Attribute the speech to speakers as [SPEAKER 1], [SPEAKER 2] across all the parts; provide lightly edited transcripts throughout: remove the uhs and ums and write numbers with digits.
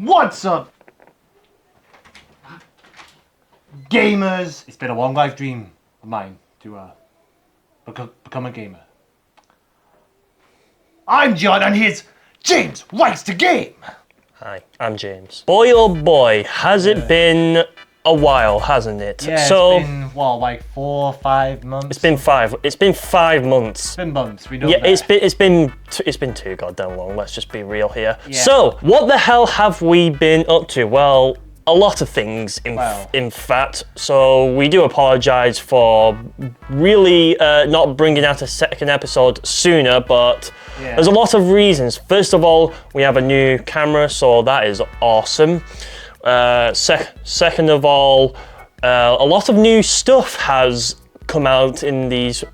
[SPEAKER 1] What's up, gamers? It's been a long life dream of mine to become a gamer. I'm John, and here's James Likes to Game.
[SPEAKER 2] Hi, I'm James. Boy oh boy, has it been a while, hasn't it?
[SPEAKER 1] Yeah,
[SPEAKER 2] so,
[SPEAKER 1] it's been, what, like 4 or 5 months?
[SPEAKER 2] It's been 5 months.
[SPEAKER 1] It's been months, we know that.
[SPEAKER 2] It's been too goddamn long, let's just be real here.
[SPEAKER 1] Yeah.
[SPEAKER 2] So, what the hell have we been up to? Well, a lot of things, in fact. So, we do apologise for really not bringing out a second episode sooner, but there's a lot of reasons. First of all, we have a new camera, so that is awesome. Second of all, a lot of new stuff has come out in these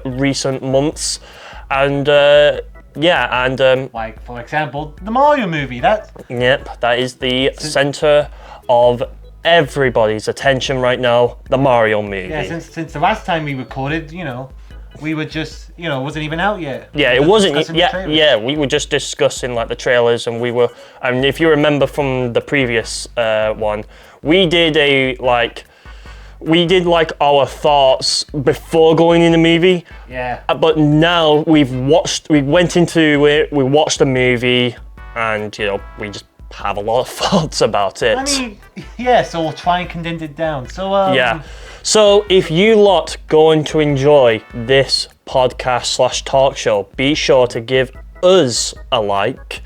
[SPEAKER 2] recent months, and
[SPEAKER 1] like, for example, the Mario movie. That
[SPEAKER 2] is the center of everybody's attention right now. The Mario movie.
[SPEAKER 1] Yeah, since the last time we recorded, we were just, it wasn't even out yet.
[SPEAKER 2] Yeah, it wasn't. Yeah, we were just discussing like the trailers, and if you remember from the previous one, we did our thoughts before going in the movie.
[SPEAKER 1] Yeah.
[SPEAKER 2] But now we went into it, we watched the movie, and we just have a lot of thoughts about it.
[SPEAKER 1] I mean, yeah, so we'll try and condense it down. So,
[SPEAKER 2] yeah. So if you lot going to enjoy this podcast / talk show, be sure to give us a like.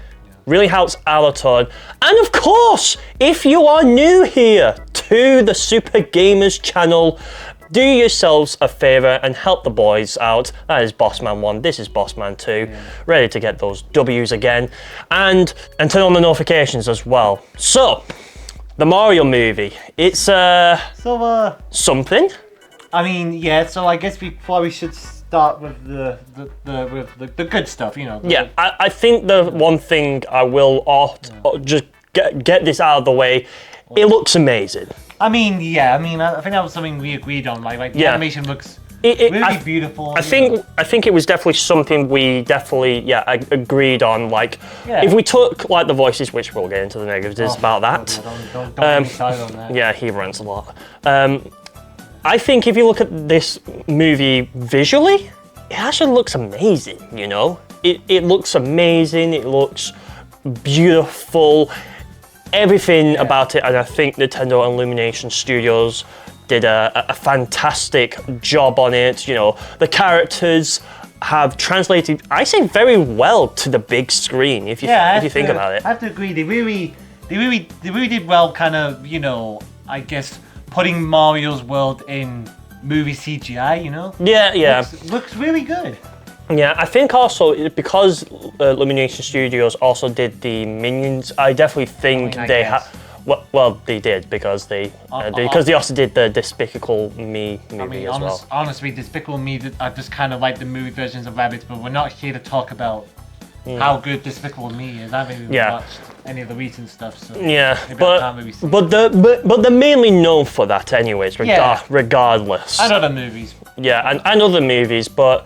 [SPEAKER 2] Really helps our ton. And of course, if you are new here to the SuperGamers channel, do yourselves a favour and help the boys out. That is Bossman1, this is Bossman2, ready to get those W's again. And turn on the notifications as well. So, the Mario movie, it's something.
[SPEAKER 1] I mean, yeah, so I guess we probably should start with the good stuff,
[SPEAKER 2] Yeah, I think the one thing I will just get this out of the way, it looks amazing.
[SPEAKER 1] I mean, yeah, I think that was something we agreed on. Like the animation looks really beautiful.
[SPEAKER 2] I think it was definitely something we agreed on. Like, if we took like the voices, which we'll get into the negatives about that.
[SPEAKER 1] Don't get me started on that.
[SPEAKER 2] Yeah, he rants a lot. I think if you look at this movie visually, it actually looks amazing. It looks amazing. It looks beautiful. Everything about it, and I think Nintendo Illumination Studios did a fantastic job on it. The characters have translated, I say, very well to the big screen. If you think about it,
[SPEAKER 1] I have to agree. They really did well. Kind of, I guess putting Mario's world in movie CGI.
[SPEAKER 2] Yeah.
[SPEAKER 1] Looks really good.
[SPEAKER 2] Yeah, I think also because Illumination Studios also did the Minions, I definitely think they have. Well, they did because they also did the Despicable Me movie as well.
[SPEAKER 1] Honestly, Despicable Me are just kind of like the movie versions of Rabbids, but we're not here to talk about how good Despicable Me is. I haven't even watched any of the recent stuff, so
[SPEAKER 2] but they're mainly known for that, anyways. Regardless.
[SPEAKER 1] And other movies.
[SPEAKER 2] Yeah, and other movies, but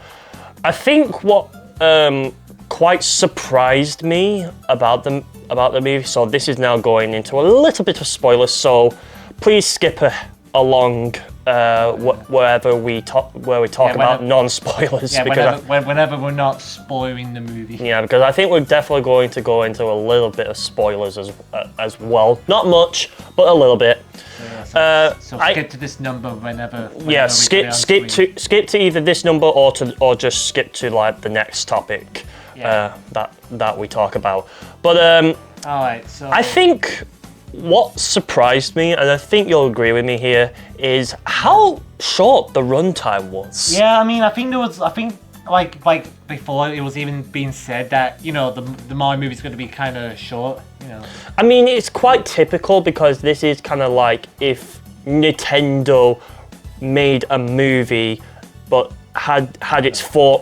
[SPEAKER 2] I think what quite surprised me about the movie, so this is now going into a little bit of spoilers, so please skip along wherever we talk about non-spoilers.
[SPEAKER 1] Yeah, whenever we're not spoiling the movie.
[SPEAKER 2] Yeah, because I think we're definitely going to go into a little bit of spoilers as well. Not much, but a little bit.
[SPEAKER 1] So skip to this number whenever
[SPEAKER 2] skip to either this number or just skip to like the next topic that we talk about. But
[SPEAKER 1] all right, so
[SPEAKER 2] I think what surprised me, and I think you'll agree with me here, is how short the runtime was.
[SPEAKER 1] Yeah, I think like before it was even being said that the Mario movie is going to be kind of short.
[SPEAKER 2] I mean, it's quite typical because this is kind of like if Nintendo made a movie but had its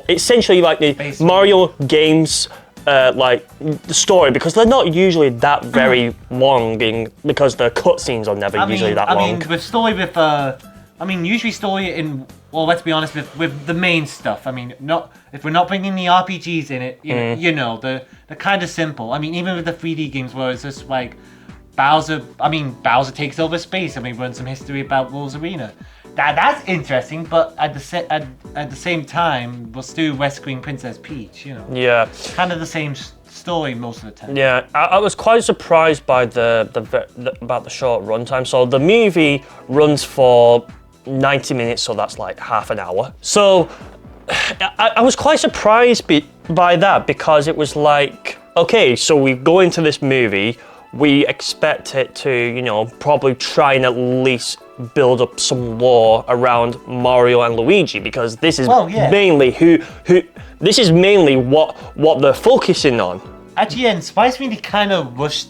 [SPEAKER 2] essentially like the Mario games like the story, because they're not usually that very long because the cutscenes are never usually that long.
[SPEAKER 1] Usually story in, well, let's be honest, with the main stuff. If we're not bringing the RPGs in it, the kind of simple. Even with the 3D games where it's just like, Bowser takes over space. We run some history about Rosarina. That's interesting, but at the same time, we're still rescuing Princess Peach.
[SPEAKER 2] Yeah.
[SPEAKER 1] Kind of the same story most of the time.
[SPEAKER 2] Yeah, I was quite surprised by about the short runtime. So the movie runs for 90 minutes, so that's like half an hour. So I was quite surprised by that, because it was like, okay, so we go into this movie, we expect it to, probably try and at least build up some lore around Mario and Luigi, because this is mainly this is mainly what they're focusing on.
[SPEAKER 1] Actually, it inspires me to kind of rush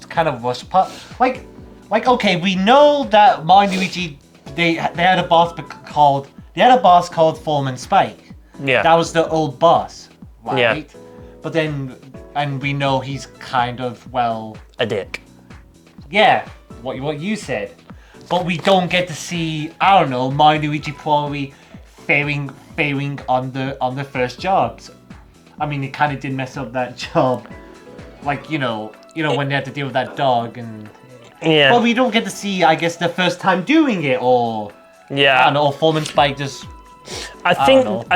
[SPEAKER 1] part. Like, okay, we know that Mario and Luigi, they had a boss called Foreman Spike.
[SPEAKER 2] Yeah.
[SPEAKER 1] That was the old boss, right?
[SPEAKER 2] Yeah.
[SPEAKER 1] But then, and we know he's kind of,
[SPEAKER 2] a dick.
[SPEAKER 1] Yeah, what you said. But we don't get to see, I don't know, Mario and Luigi probably failing on the first jobs. It kind of did mess up that job. Like, when they had to deal with that dog and...
[SPEAKER 2] Yeah.
[SPEAKER 1] But we don't get to see, I guess, the first time doing it, or...
[SPEAKER 2] Yeah.
[SPEAKER 1] I don't know, or Foreman Spike just...
[SPEAKER 2] I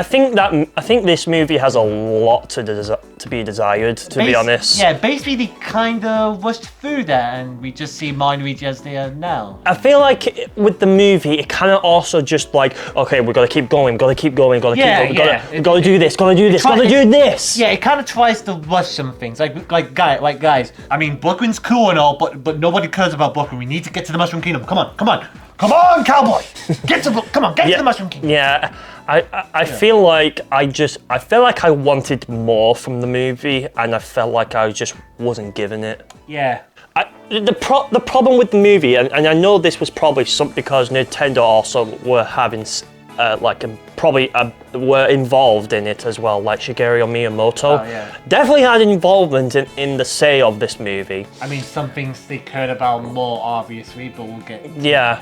[SPEAKER 2] think this movie has a lot to be desired, to be honest.
[SPEAKER 1] Yeah, basically they kind of rushed through that, and we just see Mario and Luigi as they are now.
[SPEAKER 2] I feel like with the movie, it kind of also just like, okay, we gotta keep going, gotta do this.
[SPEAKER 1] Yeah, it kind of tries to rush some things, like guys. Brooklyn's cool and all, but nobody cares about Brooklyn. We need to get to the Mushroom Kingdom. Come on, cowboy! Get to the Mushroom Kingdom.
[SPEAKER 2] Yeah, I feel like I wanted more from the movie, and I felt like I just wasn't given it.
[SPEAKER 1] Yeah.
[SPEAKER 2] The problem with the movie, and I know this was probably because Nintendo also were having were involved in it as well, like Shigeru Miyamoto.
[SPEAKER 1] Oh, yeah.
[SPEAKER 2] Definitely had involvement in the say of this movie.
[SPEAKER 1] Some things they cared about more, obviously, but we'll get...
[SPEAKER 2] Yeah,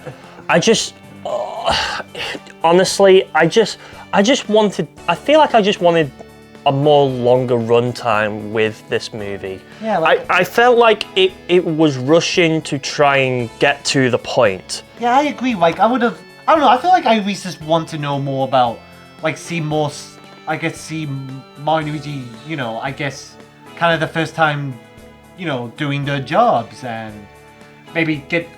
[SPEAKER 2] honestly, I feel like I just wanted a more longer runtime with this movie.
[SPEAKER 1] Yeah,
[SPEAKER 2] I felt like it was rushing to try and get to the point.
[SPEAKER 1] Yeah, I agree. I don't know, I feel like I always just want to know more about, see Mario and Luigi, kind of the first time, doing their jobs, and maybe get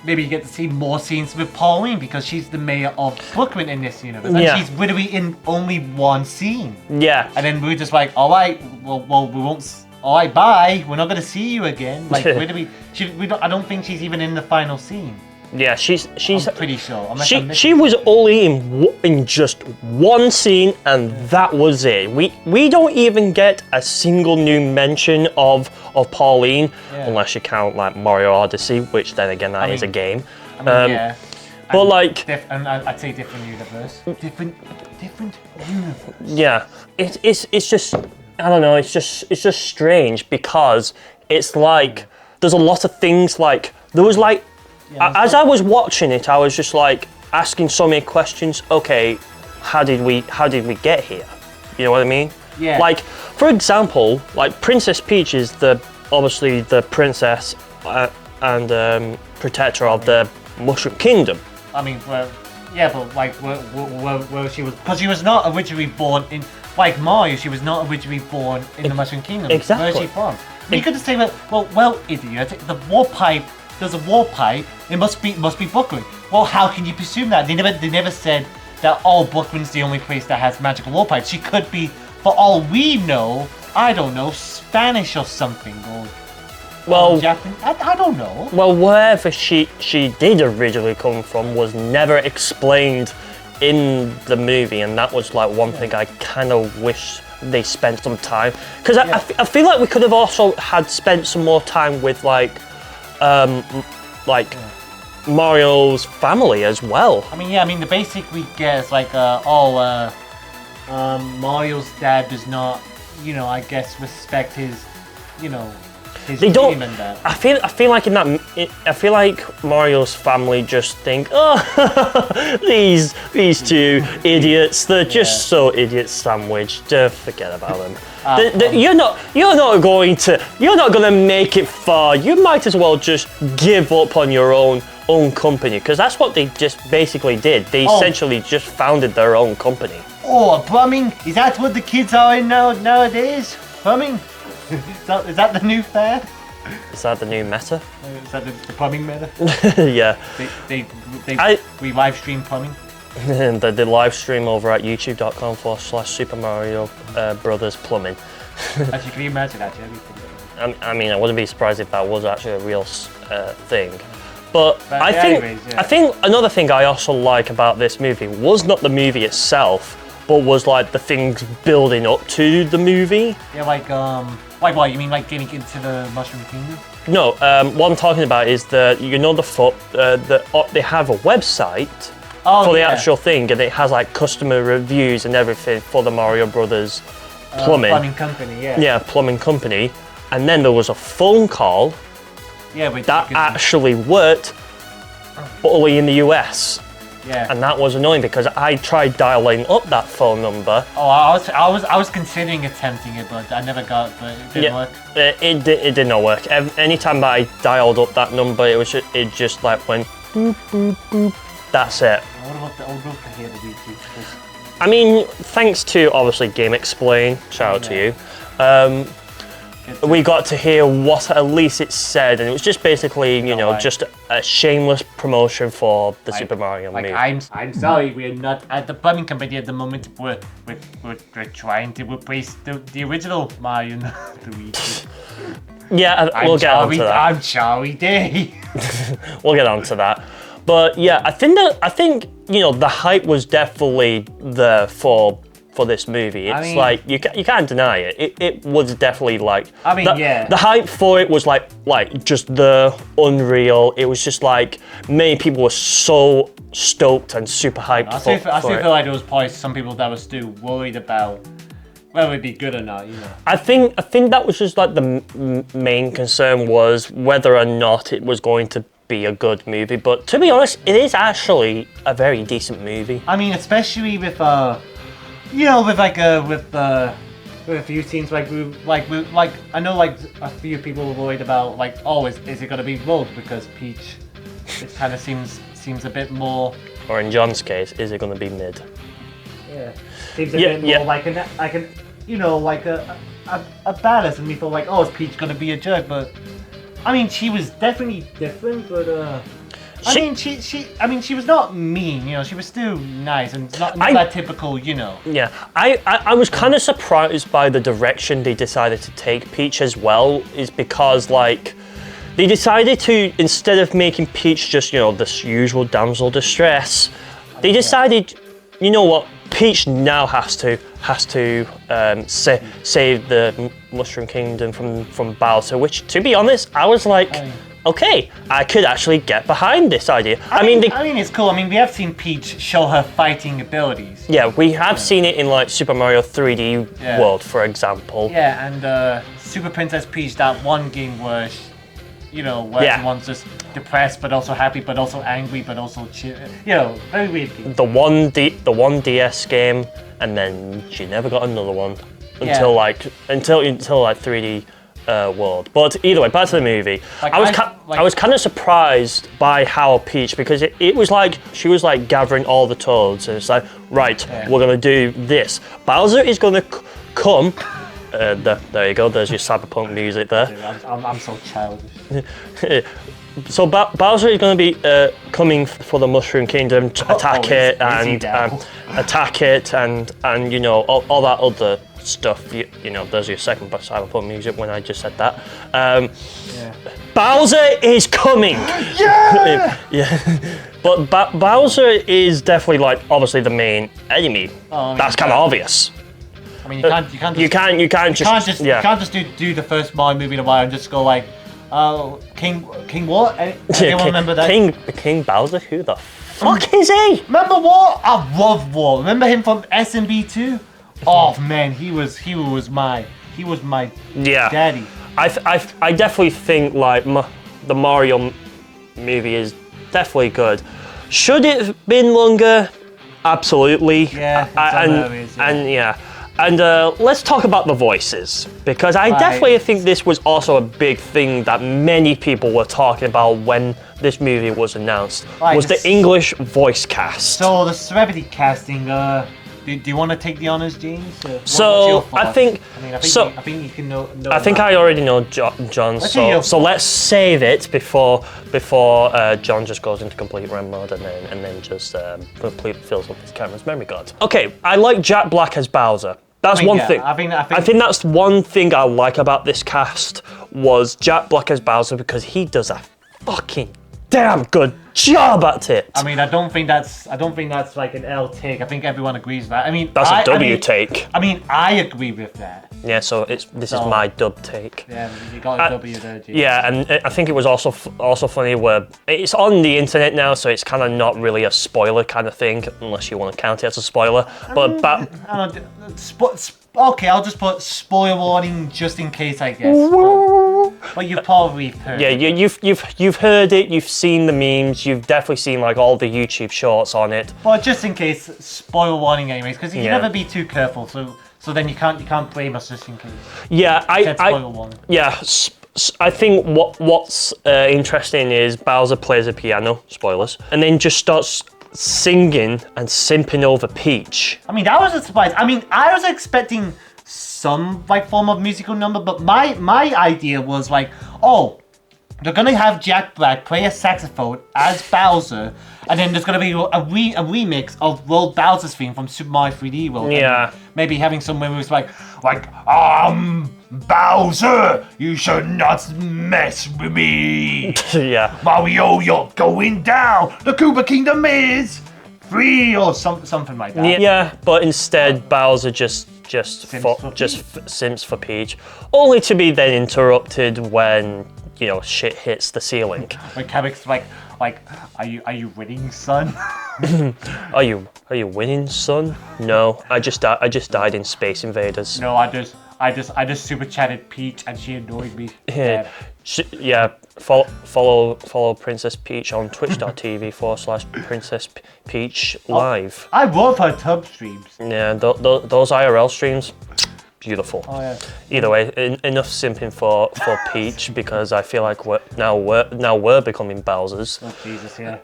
[SPEAKER 1] to see more scenes with Pauline, because she's the mayor of Brooklyn in this universe, and she's literally in only one scene.
[SPEAKER 2] Yeah.
[SPEAKER 1] And then we're just like, all right, well, we won't. All right, bye. We're not gonna see you again. Literally, I don't think she's even in the final scene.
[SPEAKER 2] Yeah, she's.
[SPEAKER 1] I'm pretty sure.
[SPEAKER 2] She was only in just one scene, and that was it. We don't even get a single new mention of Pauline, unless you count Mario Odyssey, which then again that is a game.
[SPEAKER 1] Yeah.
[SPEAKER 2] But
[SPEAKER 1] I'd say different universe. Different universe.
[SPEAKER 2] Yeah, it's just, I don't know. It's just strange, because it's like there's a lot of things there was as I was watching it, I was just asking so many questions. Okay, how did we get here? You know what I mean?
[SPEAKER 1] Yeah.
[SPEAKER 2] For example, Princess Peach is obviously the princess and protector of the Mushroom Kingdom.
[SPEAKER 1] Where she was, because she was not originally born in, Mario, she was not originally born in the Mushroom Kingdom.
[SPEAKER 2] Exactly.
[SPEAKER 1] Where is she from? You could just say, well, idiot, the war pipe. There's a war pipe. It must be Brooklyn. Well, how can you presume that? They never said that Brooklyn's the only place that has magical war pipes. She could be, for all we know, I don't know, Spanish or something, or Japanese. I don't know.
[SPEAKER 2] Well, wherever she did originally come from was never explained in the movie, and that was one thing I kind of wish they spent some time, because I feel like we could have also had spent some more time with Mario's family as well.
[SPEAKER 1] The basic we get is Mario's dad does not, respect his, his
[SPEAKER 2] They don't.
[SPEAKER 1] dream and that.
[SPEAKER 2] I feel like I feel like Mario's family just think, oh, these two idiots. They're just so idiot sandwiched. Forget about them. You're not going to make it far. You might as well just give up on your own company, because that's what they just basically did. They essentially just founded their own company.
[SPEAKER 1] Oh, plumbing? Is that what the kids are in nowadays? Plumbing? Is that the new fad?
[SPEAKER 2] Is that the new meta?
[SPEAKER 1] Is that the plumbing meta?
[SPEAKER 2] Yeah.
[SPEAKER 1] We live stream plumbing.
[SPEAKER 2] The live stream over at youtube.com/Super Mario Brothers Plumbing.
[SPEAKER 1] Actually, can you imagine actually?
[SPEAKER 2] I mean, I wouldn't be surprised if that was actually a real thing. But I think another thing I also like about this movie was not the movie itself, but was like the things building up to the movie.
[SPEAKER 1] Yeah, like what? You mean like getting into the Mushroom Kingdom?
[SPEAKER 2] No, what I'm talking about is that they have a website for the actual thing, and it has like customer reviews and everything for the Mario Brothers plumbing
[SPEAKER 1] company.
[SPEAKER 2] Yeah, plumbing company, and then there was a phone call.
[SPEAKER 1] Yeah, but
[SPEAKER 2] that actually worked, but only in the US.
[SPEAKER 1] Yeah.
[SPEAKER 2] And that was annoying because I tried dialing up that phone number.
[SPEAKER 1] Oh, I was considering attempting it, but I never got. But it didn't work.
[SPEAKER 2] It did not work. Anytime that I dialed up that number, it just like went boop boop boop. That's it.
[SPEAKER 1] What about the here to do?
[SPEAKER 2] I mean, thanks to obviously Game Explain. Shout out to you. We got to hear what at least it said, and it was just basically, just a shameless promotion for the Super Mario movie.
[SPEAKER 1] I'm sorry, we're not at the plumbing company at the moment. We're trying to replace the original Mario, not Luigi.
[SPEAKER 2] Yeah, we'll get on to that.
[SPEAKER 1] I'm sorry, Day.
[SPEAKER 2] We'll get on to that. But yeah, I think the hype was definitely there for this movie. It's like you can't deny it. It was definitely like the hype for it was like just the unreal. It was just like many people were so stoked and super hyped. I still
[SPEAKER 1] feel like there was probably some people that were still worried about whether it'd be good or not.
[SPEAKER 2] I think that was just like the main concern was whether or not it was going to be a good movie. But to be honest, it is actually a very decent movie.
[SPEAKER 1] I mean, especially with with a few scenes like I know like a few people were worried about like, oh, is it gonna be rogue because Peach, it kind of seems a bit more.
[SPEAKER 2] Or in John's case, is it gonna be mid?
[SPEAKER 1] Yeah, seems a bit more like a badass, and we thought like, oh, is Peach gonna be a jerk? But I mean, she was definitely different, but. She was not mean, she was still nice and not that typical,
[SPEAKER 2] Yeah, I was kind of surprised by the direction they decided to take Peach as well, is because like they decided to, instead of making Peach just, this usual damsel distress, they decided, you know what, Peach now has to save the Mushroom Kingdom from Bowser, which, to be honest, I was like, okay, I could actually get behind this idea.
[SPEAKER 1] I mean, it's cool. I mean, we have seen Peach show her fighting abilities.
[SPEAKER 2] Yeah, we have seen it in like Super Mario 3D World, for example.
[SPEAKER 1] Yeah, and Super Princess Peach, that one game where, everyone's just depressed, but also happy, but also angry, but also chill. Very weird game.
[SPEAKER 2] The one DS game, and then she never got another one until like 3D. World. But either way, back to the movie. I was kind of surprised by how Peach, because it was like she was like gathering all the toads, and it's like, right, we're gonna do this. Bowser is gonna come. There you go. There's your cyberpunk music there.
[SPEAKER 1] Dude, I'm so childish.
[SPEAKER 2] So Bowser is going to be coming for the Mushroom Kingdom to attack it and all that other stuff. There's your second cyberpunk music when I just said that. Bowser is coming.
[SPEAKER 1] Yeah.
[SPEAKER 2] Yeah. But Bowser is definitely like obviously the main enemy. That's kind of obvious.
[SPEAKER 1] I mean, you can't just do the first Mario movie in a while and just go like, King what? Anyone remember that?
[SPEAKER 2] King Bowser? Who the fuck is he?
[SPEAKER 1] Remember what? I love War. Remember him from SMB2? Oh man, he was my daddy.
[SPEAKER 2] I definitely think like the Mario movie is definitely good. Should it have been longer? Absolutely.
[SPEAKER 1] Yeah,
[SPEAKER 2] and let's talk about the voices, because I definitely think this was also a big thing that many people were talking about when this movie was announced, was the English voice cast.
[SPEAKER 1] So the celebrity casting, do you want to take the honors, James?
[SPEAKER 2] So I think
[SPEAKER 1] you can know.
[SPEAKER 2] I think I already know John. So let's save it before John just goes into complete RAM mode and then just completely fills up his camera's memory card. Okay, I like Jack Black as Bowser. That's one thing. I think that's one thing I like about this cast was Jack Black as Bowser, because he does a fucking damn good job at it.
[SPEAKER 1] I mean, I don't think that's like an L take. I think everyone agrees with that. I mean,
[SPEAKER 2] that's a W take.
[SPEAKER 1] I mean, I agree with that.
[SPEAKER 2] Yeah, so this is my dub take.
[SPEAKER 1] Yeah, you got a W there, James.
[SPEAKER 2] Yeah, and I think it was also funny where it's on the internet now, so it's kind of not really a spoiler kind of thing, unless you want to count it as a spoiler.
[SPEAKER 1] Okay, I'll just put spoiler warning just in case, I guess. But you've probably heard.
[SPEAKER 2] Yeah, you've heard it. You've seen the memes. You've definitely seen like all the YouTube shorts on it.
[SPEAKER 1] But just in case, spoiler warning, anyways, because you can never be too careful. So then you can't blame us just in case.
[SPEAKER 2] Yeah, I think what's interesting is Bowser plays a piano. Spoilers, and then just starts singing and simping over Peach.
[SPEAKER 1] I mean, that was a surprise. I mean, I was expecting some like form of musical number, but my idea was like, oh, they're gonna have Jack Black play a saxophone as Bowser, and then there's gonna be a remix of World Bowser's theme from Super Mario 3D World.
[SPEAKER 2] Yeah.
[SPEAKER 1] Maybe having some moves like Bowser, you should not mess with me.
[SPEAKER 2] Yeah.
[SPEAKER 1] Mario, you're going down. The Koopa Kingdom is free, or something like that.
[SPEAKER 2] Yeah, but instead Bowser just simps for Peach, only to be then interrupted when shit hits the ceiling.
[SPEAKER 1] Like Cabot's like, are you winning, son?
[SPEAKER 2] Are you winning, son? No, I just died in Space Invaders.
[SPEAKER 1] No, I just super chatted Peach and she annoyed me.
[SPEAKER 2] Yeah. Follow Princess Peach on twitch.tv/Princess Peach live.
[SPEAKER 1] I love her tub streams.
[SPEAKER 2] Yeah, those IRL streams, beautiful.
[SPEAKER 1] Oh yeah.
[SPEAKER 2] Either way, enough simping for Peach, because I feel like we're becoming Bowsers.
[SPEAKER 1] Oh Jesus, yeah.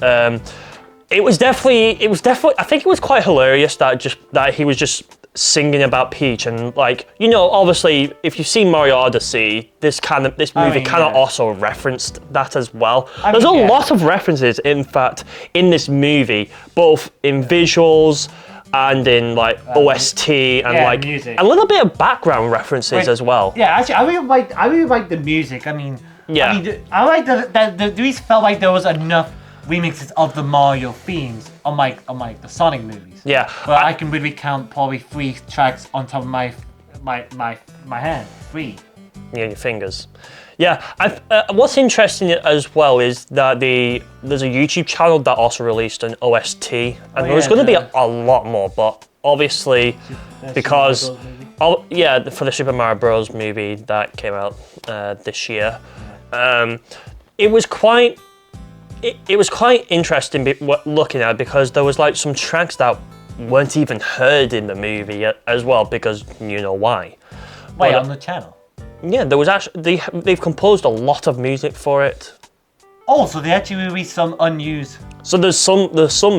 [SPEAKER 2] It was definitely. I think it was quite hilarious that he was just singing about Peach, and like obviously if you've seen Mario Odyssey, this movie also referenced that as well. There's a lot of references, in fact, in this movie, both in visuals and in like OST and like
[SPEAKER 1] music.
[SPEAKER 2] A little bit of background references as well.
[SPEAKER 1] Yeah, actually, I really like the music. I mean, I like that these felt like there was enough remixes of the Mario themes on the Sonic movies.
[SPEAKER 2] Yeah,
[SPEAKER 1] but I can really count probably 3 tracks on top of my hand. 3.
[SPEAKER 2] Yeah, your fingers. Yeah, what's interesting as well is that there's a YouTube channel that also released an OST, and there's going to be a lot more, but obviously because for the Super Mario Bros. Movie that came out this year, it was quite interesting looking at, because there was like some tracks that weren't even heard in the movie as well, because you know why.
[SPEAKER 1] Wait, on the channel?
[SPEAKER 2] Yeah, there was actually they've composed a lot of music for it.
[SPEAKER 1] Oh, so they actually released some unused.
[SPEAKER 2] So there's some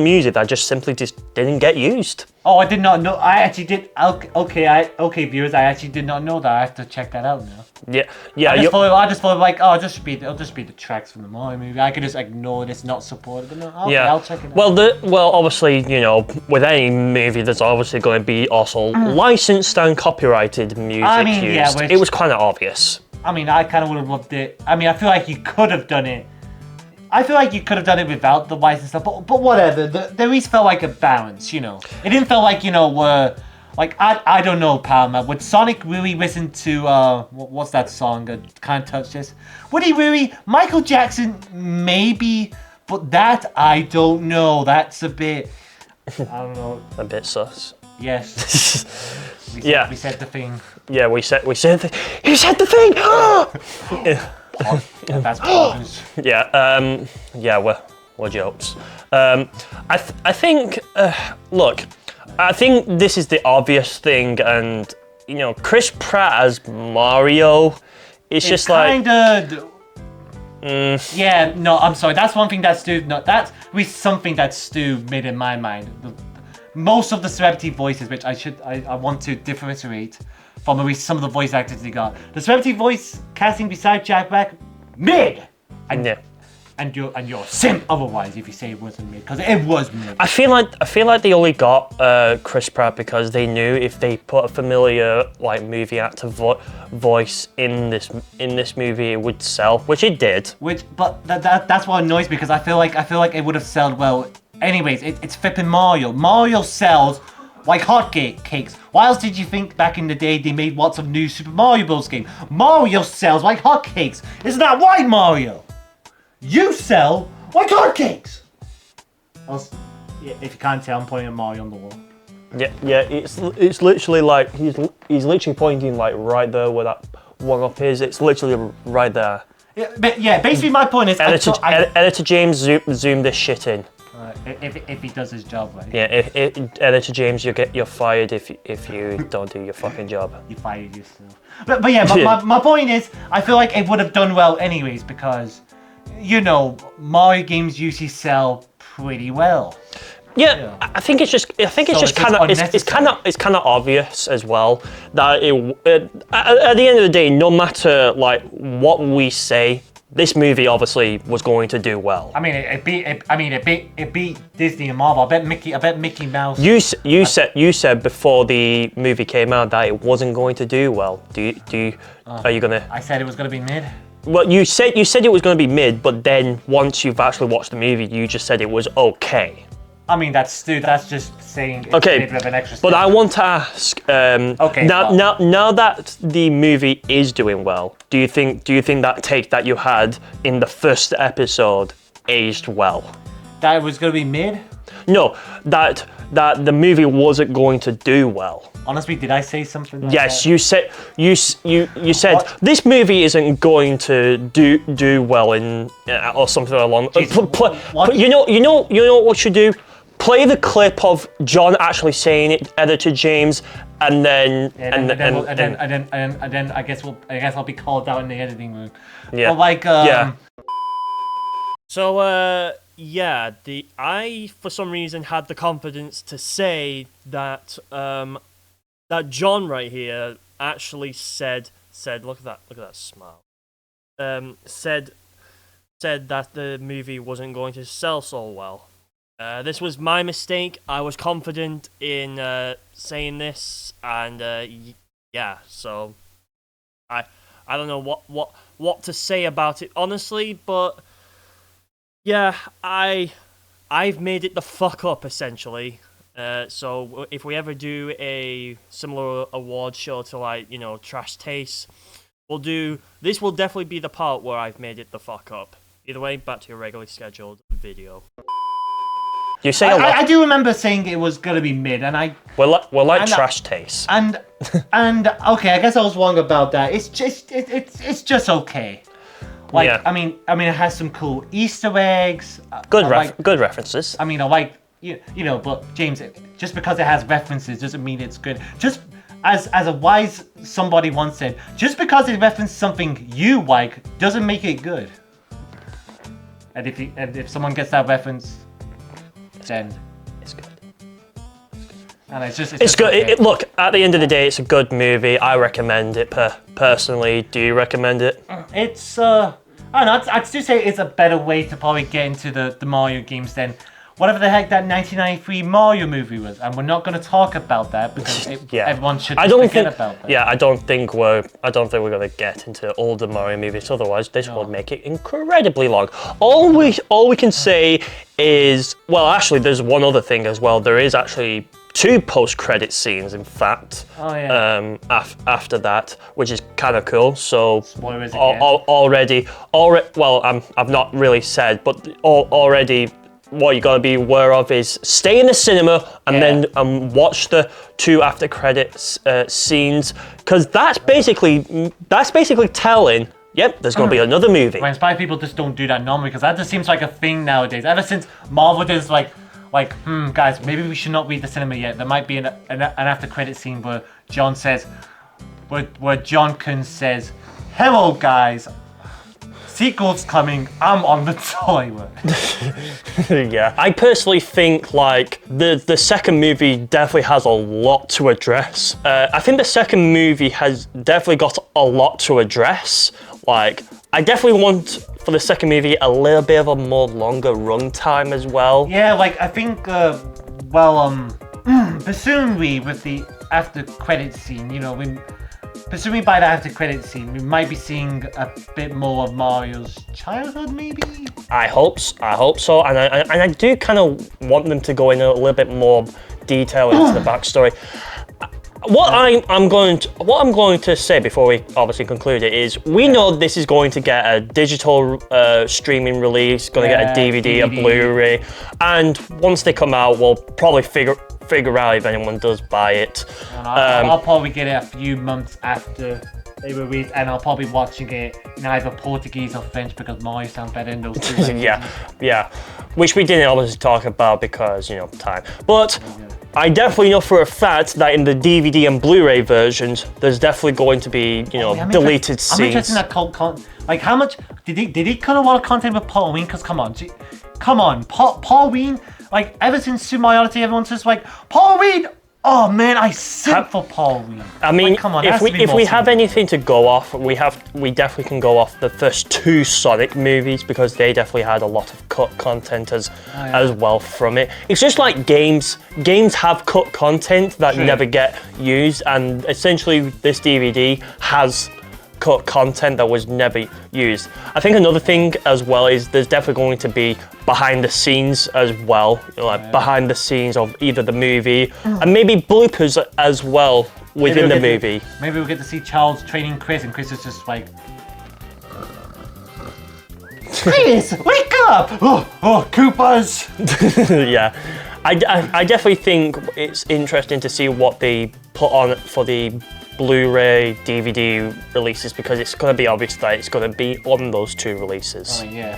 [SPEAKER 2] music that just simply didn't get used.
[SPEAKER 1] Oh, I did not know. I actually did. Okay, viewers, I actually did not know that. I have to check that out now.
[SPEAKER 2] Yeah.
[SPEAKER 1] I just thought like, oh, it'll just be the tracks from the Mario movie. I could just ignore this not supported. But no, okay, I'll check it out.
[SPEAKER 2] Well, obviously, with any movie, there's obviously going to be also licensed and copyrighted music used. Yeah, it was kind of obvious.
[SPEAKER 1] I mean, I kind of would have loved it. I mean, I feel like you could have done it. I feel like you could have done it without the license stuff, but whatever. There at least felt like a balance, It didn't feel like, we're... Like, I don't know, Palmer. Would Sonic really listen to, what's that song that kind of touched this? Would he really? Michael Jackson, maybe, but that, I don't know. That's a bit, I don't know.
[SPEAKER 2] A bit sus.
[SPEAKER 1] Yes. We said the thing.
[SPEAKER 2] Yeah, we said you said the thing.
[SPEAKER 1] That's problems.
[SPEAKER 2] Yeah, we're jokes. I think look, I think this is the obvious thing, and you know, Chris Pratt as Mario, it's just like
[SPEAKER 1] kinda. Yeah, no, I'm sorry. That's one thing that Stu. No, that's something that Stu made in my mind. Most of the celebrity voices, which I want to differentiate from at least some of the voice actors they got. The celebrity voice casting beside Jack Black, mid. And you're a simp otherwise if you say it wasn't mid, because it was mid.
[SPEAKER 2] I feel like they only got Chris Pratt because they knew if they put a familiar like movie actor voice in this movie, it would sell, which it did.
[SPEAKER 1] But that's what annoys me, because I feel like it would have sold well. Anyways, it's flipping Mario. Mario sells like hotcakes. Why else did you think back in the day they made lots of new Super Mario Bros. Game? Mario sells like hotcakes. Isn't that right, Mario? You sell like hotcakes! If you can't tell, I'm pointing at Mario on the wall.
[SPEAKER 2] Yeah, it's literally like he's literally pointing like right there where that one up is. It's literally right there.
[SPEAKER 1] Yeah, basically my point is...
[SPEAKER 2] Editor James, zoom this shit in.
[SPEAKER 1] If he does his job, right?
[SPEAKER 2] Yeah, Editor James, you're fired if you don't do your fucking job.
[SPEAKER 1] You fired yourself. But yeah, my point is, I feel like it would have done well anyways, because... You know, Mario games usually sell pretty well.
[SPEAKER 2] Yeah, I think it's just kind of obvious as well that at the end of the day, no matter like what we say, this movie obviously was going to do well.
[SPEAKER 1] I mean, it beat Disney and Marvel. I bet Mickey Mouse.
[SPEAKER 2] You said before the movie came out that it wasn't going to do well. Are you gonna?
[SPEAKER 1] I said it was gonna be mid.
[SPEAKER 2] Well, you said it was going to be mid, but then once you've actually watched the movie, you just said it was okay.
[SPEAKER 1] I mean, that's just saying it's
[SPEAKER 2] okay,
[SPEAKER 1] mid with an extra step.
[SPEAKER 2] But I want to ask. Now that the movie is doing well, do you think that take that you had in the first episode aged well?
[SPEAKER 1] That it was going to be mid?
[SPEAKER 2] No, that the movie wasn't going to do well.
[SPEAKER 1] Honestly, did I say something like
[SPEAKER 2] yes,
[SPEAKER 1] that?
[SPEAKER 2] you said
[SPEAKER 1] What?
[SPEAKER 2] This movie isn't going to do well in or something along. You know what you do? Play the clip of John actually saying it, Editor James, and then I
[SPEAKER 1] guess I'll be called out in the editing room.
[SPEAKER 2] Yeah.
[SPEAKER 1] But
[SPEAKER 2] So I for some reason had the confidence to say that that John right here actually said look at that smile. Said that the movie wasn't going to sell so well. This was my mistake. I was confident in saying this, and so I don't know what to say about it honestly, but yeah, I've made it the fuck up essentially. So if we ever do a similar award show to like, you know, Trash Taste, this will definitely be the part where I've made it the fuck up. Either way, back to your regularly scheduled video. You say
[SPEAKER 1] I do remember saying it was gonna be mid, and
[SPEAKER 2] we're like Trash Taste.
[SPEAKER 1] And okay, I guess I was wrong about that. It's just okay. Like, yeah. I mean, it has some cool Easter eggs.
[SPEAKER 2] Good references.
[SPEAKER 1] I mean, I like you know, but James, just because it has references doesn't mean it's good. Just as a wise somebody once said, just because it references something you like doesn't make it good. And if someone gets that reference, then
[SPEAKER 2] it's good.
[SPEAKER 1] And it's good.
[SPEAKER 2] Okay. Look, at the end of the day, it's a good movie. I recommend it personally. Do you recommend it?
[SPEAKER 1] It's I don't know. I'd still say it's a better way to probably get into the Mario games than whatever the heck that 1993 Mario movie was. And we're not going to talk about that because everyone should forget about that.
[SPEAKER 2] Yeah, I don't think we're going to get into all the Mario movies. Otherwise, this will make it incredibly long. All we can say is, well, actually, there's one other thing as well. There is actually 2 post-credit scenes, in fact.
[SPEAKER 1] Oh, yeah.
[SPEAKER 2] After that, which is kind of cool. So
[SPEAKER 1] spoilers again.
[SPEAKER 2] Already. Well, I've not really said, but already, what you gotta be aware of is stay in the cinema and then watch the 2 after credits scenes, because that's basically telling. Yep, there's gonna be another movie.
[SPEAKER 1] I'm surprised people just don't do that normally, because that just seems like a thing nowadays. Ever since Marvel does like, guys, maybe we should not read the cinema yet. There might be an after credit scene where John says, where John Kuhn says, "Hello, guys. Sequel's coming. I'm on the toilet."
[SPEAKER 2] Yeah, I personally think like the second movie definitely has a lot to address. I think the second movie has definitely got a lot to address. Like, I definitely want for the second movie a little bit of a more longer run time as well.
[SPEAKER 1] Yeah, like I think, presumably with the after credit scene, presumably by the after credit scene, we might be seeing a bit more of Mario's childhood, maybe?
[SPEAKER 2] I hope so, and I do kind of want them to go in a little bit more detail into the backstory. What I'm going to say before we obviously conclude it is, we know this is going to get a digital streaming release, going to get a DVD, a Blu-ray, and once they come out, we'll probably figure out if anyone does buy it.
[SPEAKER 1] And I'll probably get it a few months after they release, and I'll probably be watching it in either Portuguese or French, because Mario sounds better in those two languages. yeah, which we didn't obviously talk about because time. But I definitely know for a fact that in the DVD and Blu-ray versions, there's definitely going to be deleted scenes. I'm interested in that like how much did he cut a lot of content with Pauline? Because come on, Pauline. Like, ever since Super Mario Odyssey, everyone's just like, Pauline! Oh man, I sit for Pauline.
[SPEAKER 2] I mean,
[SPEAKER 1] like, come on,
[SPEAKER 2] if we have anything to go off, we definitely can go off the first 2 Sonic movies, because they definitely had a lot of cut content as well from it. It's just like games. Games have cut content that never get used, and essentially this DVD has cut content that was never used. I think another thing as well is there's definitely going to be behind the scenes as well, behind the scenes of either the movie and maybe bloopers as well within the movie.
[SPEAKER 1] Maybe we'll get to see Charles training Chris, and Chris is just like, Chris, wake up! Oh, Koopas!
[SPEAKER 2] Yeah, I definitely think it's interesting to see what they put on for the Blu-ray, DVD releases, because it's going to be obvious that it's going to be on those 2 releases.
[SPEAKER 1] Oh yeah.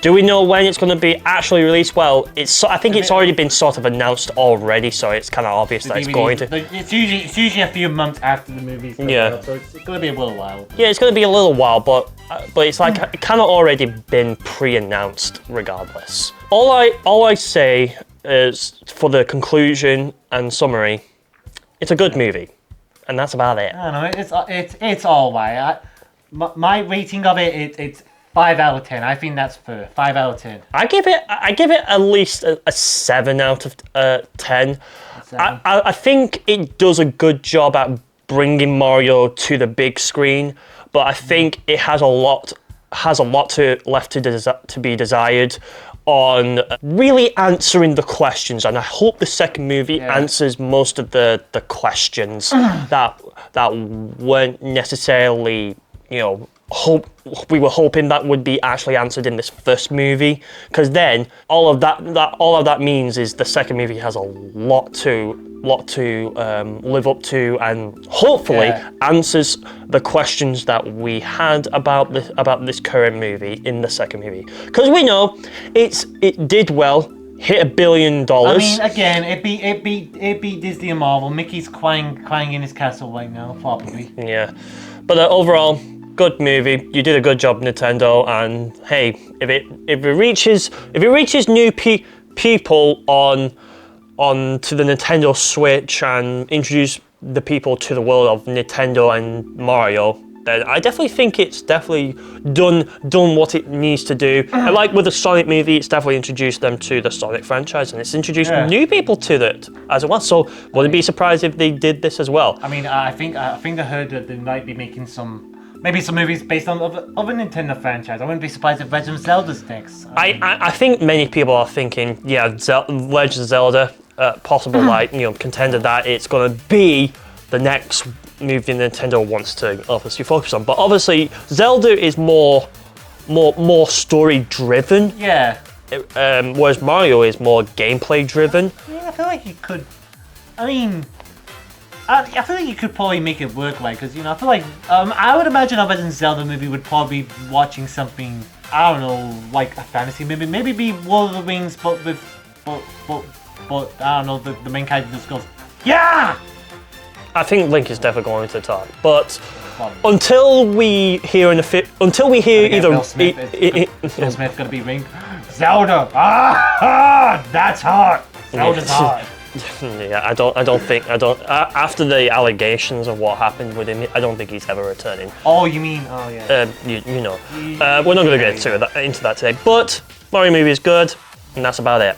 [SPEAKER 2] Do we know when it's going to be actually released? Well, I think it's already been sort of announced already, so it's kind of obvious that it's going to.
[SPEAKER 1] It's usually a few months after the movie.
[SPEAKER 2] Yeah.
[SPEAKER 1] So it's going to be a little while.
[SPEAKER 2] Yeah, it's going to be a little while, but it's like it kind of already been pre-announced regardless. All I say is, for the conclusion and summary, it's a good movie. And that's about it.
[SPEAKER 1] I don't know, it's all right. My rating of it's 5 out of 10. I think that's fair. 5 out of 10.
[SPEAKER 2] I give it at least a 7 out of 10. I think it does a good job at bringing Mario to the big screen, but I think it has a lot left to be desired on really answering the questions, and I hope the second movie answers most of the questions that weren't necessarily, we were hoping that would be actually answered in this first movie, because then all of that means is the second movie has a lot to live up to, and hopefully answers the questions that we had about this current movie in the second movie, because we know it did well, hit $1 billion.
[SPEAKER 1] I mean, again, it beat Disney and Marvel. Mickey's crying in his castle right now, probably.
[SPEAKER 2] Yeah, but overall, good movie. You did a good job, Nintendo. And hey, if it reaches new people on to the Nintendo Switch and introduce the people to the world of Nintendo and Mario, then I definitely think it's definitely done what it needs to do. And like with the Sonic movie, it's definitely introduced them to the Sonic franchise, and it's introduced new people to that as well. So wouldn't be surprised if they did this as well.
[SPEAKER 1] I mean, I think I heard that they might be making maybe some movies based on other Nintendo franchise. I wouldn't be surprised if Legend of Zelda's next.
[SPEAKER 2] I think many people are thinking, Legend of Zelda, possible contender that it's going to be the next movie Nintendo wants to obviously focus on. But obviously, Zelda is more story driven.
[SPEAKER 1] Yeah.
[SPEAKER 2] whereas Mario is more gameplay driven.
[SPEAKER 1] Yeah, I feel like you could. I mean, I feel like you could probably make it work, like, because I feel like I would imagine a Legend of Zelda movie would probably be watching something. I don't know, like a fantasy movie, maybe be Lord of the Rings, but with, but I don't know, the main character just goes, yeah.
[SPEAKER 2] I think Link is definitely going to the top, but until we hear either
[SPEAKER 1] Bill Smith gonna be Link. Zelda, that's hard. Zelda's hard.
[SPEAKER 2] Yeah, I don't think after the allegations of what happened with him, I don't think he's ever returning.
[SPEAKER 1] Oh, you mean? Oh yeah.
[SPEAKER 2] You know, we're not going to get into that today, but Mario movie is good, and that's about it.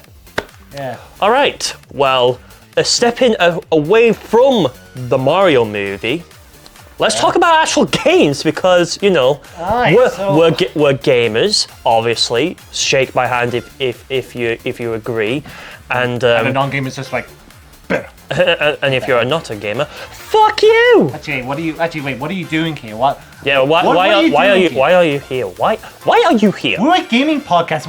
[SPEAKER 1] Yeah.
[SPEAKER 2] All right. Well, stepping away from the Mario movie, let's talk about actual games because we're gamers, obviously. Shake my hand if you agree, and
[SPEAKER 1] a non-gamer is just like better.
[SPEAKER 2] And if you're not a gamer, fuck you.
[SPEAKER 1] Actually, what are you doing here? What?
[SPEAKER 2] Yeah. Why are you here? Why are you here?
[SPEAKER 1] We're a gaming podcast.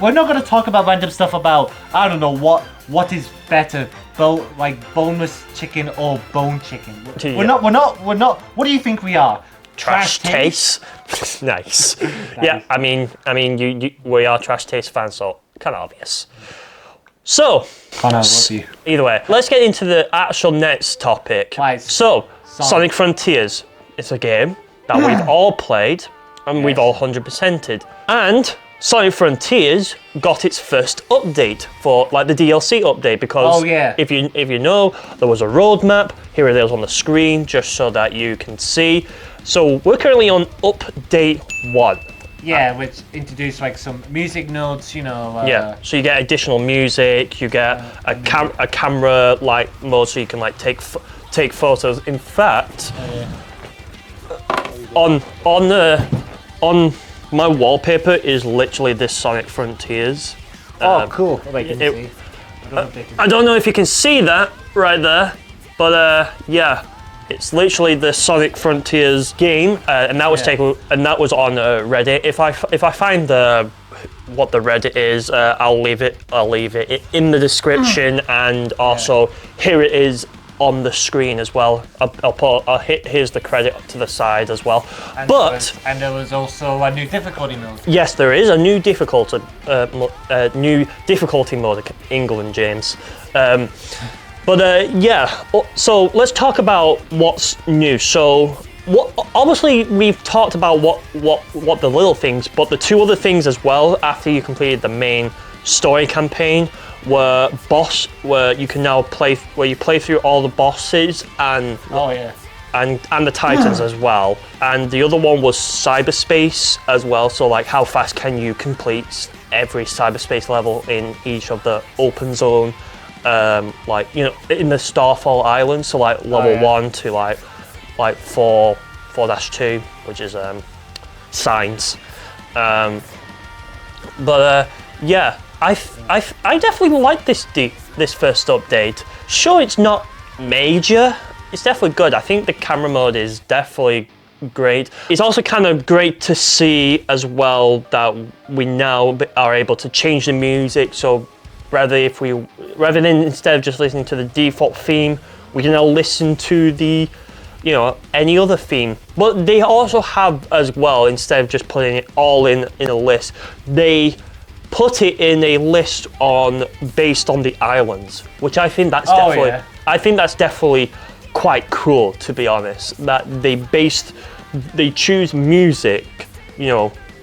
[SPEAKER 1] We're not gonna talk about random stuff about I don't know what is better. Boneless chicken or bone chicken.
[SPEAKER 2] Yeah.
[SPEAKER 1] We're not. What do you think we are?
[SPEAKER 2] Trash taste. Nice. Yeah, I mean, we are Trash Taste fans, so kind of obvious. So, either way, let's get into the actual next topic.
[SPEAKER 1] Right.
[SPEAKER 2] So, Sonic Frontiers. It's a game that we've all played and we've all 100%ed. And Sonic Frontiers got its first update for the DLC update because if you know, there was a roadmap. Here it is on the screen just so that you can see. So we're currently on update 1.
[SPEAKER 1] Yeah, which introduced some music notes,
[SPEAKER 2] yeah, so you get additional music. You get a camera mode so you can take photos. In fact, on my wallpaper is literally this Sonic Frontiers.
[SPEAKER 1] Oh, cool.
[SPEAKER 2] I don't know if you can see that right there, but yeah, it's literally the Sonic Frontiers game, and that was on Reddit. If I find what the Reddit is, I'll leave it in the description, and also here it is on the screen as well. Here's the credit to the side as well.
[SPEAKER 1] And there was also a new difficulty mode.
[SPEAKER 2] Yes, there is a new difficulty mode. England, James. So let's talk about what's new. So obviously we've talked about what the little things, but the two other things as well after you completed the main story campaign were where you can now play through all the bosses and and the Titans as well. And the other one was cyberspace as well. So how fast can you complete every cyberspace level in each of the open zone, in the Starfall Island. So level 1 to 4-2, which is signs. I definitely like this first update. Sure, it's not major. It's definitely good. I think the camera mode is definitely great. It's also kind of great to see as well that we now are able to change the music. So rather than instead of just listening to the default theme, we can now listen to the any other theme. But they also have as well, instead of just putting it all in a list, they put it in a list based on the islands, which I think that's definitely quite cool, to be honest. That they choose music,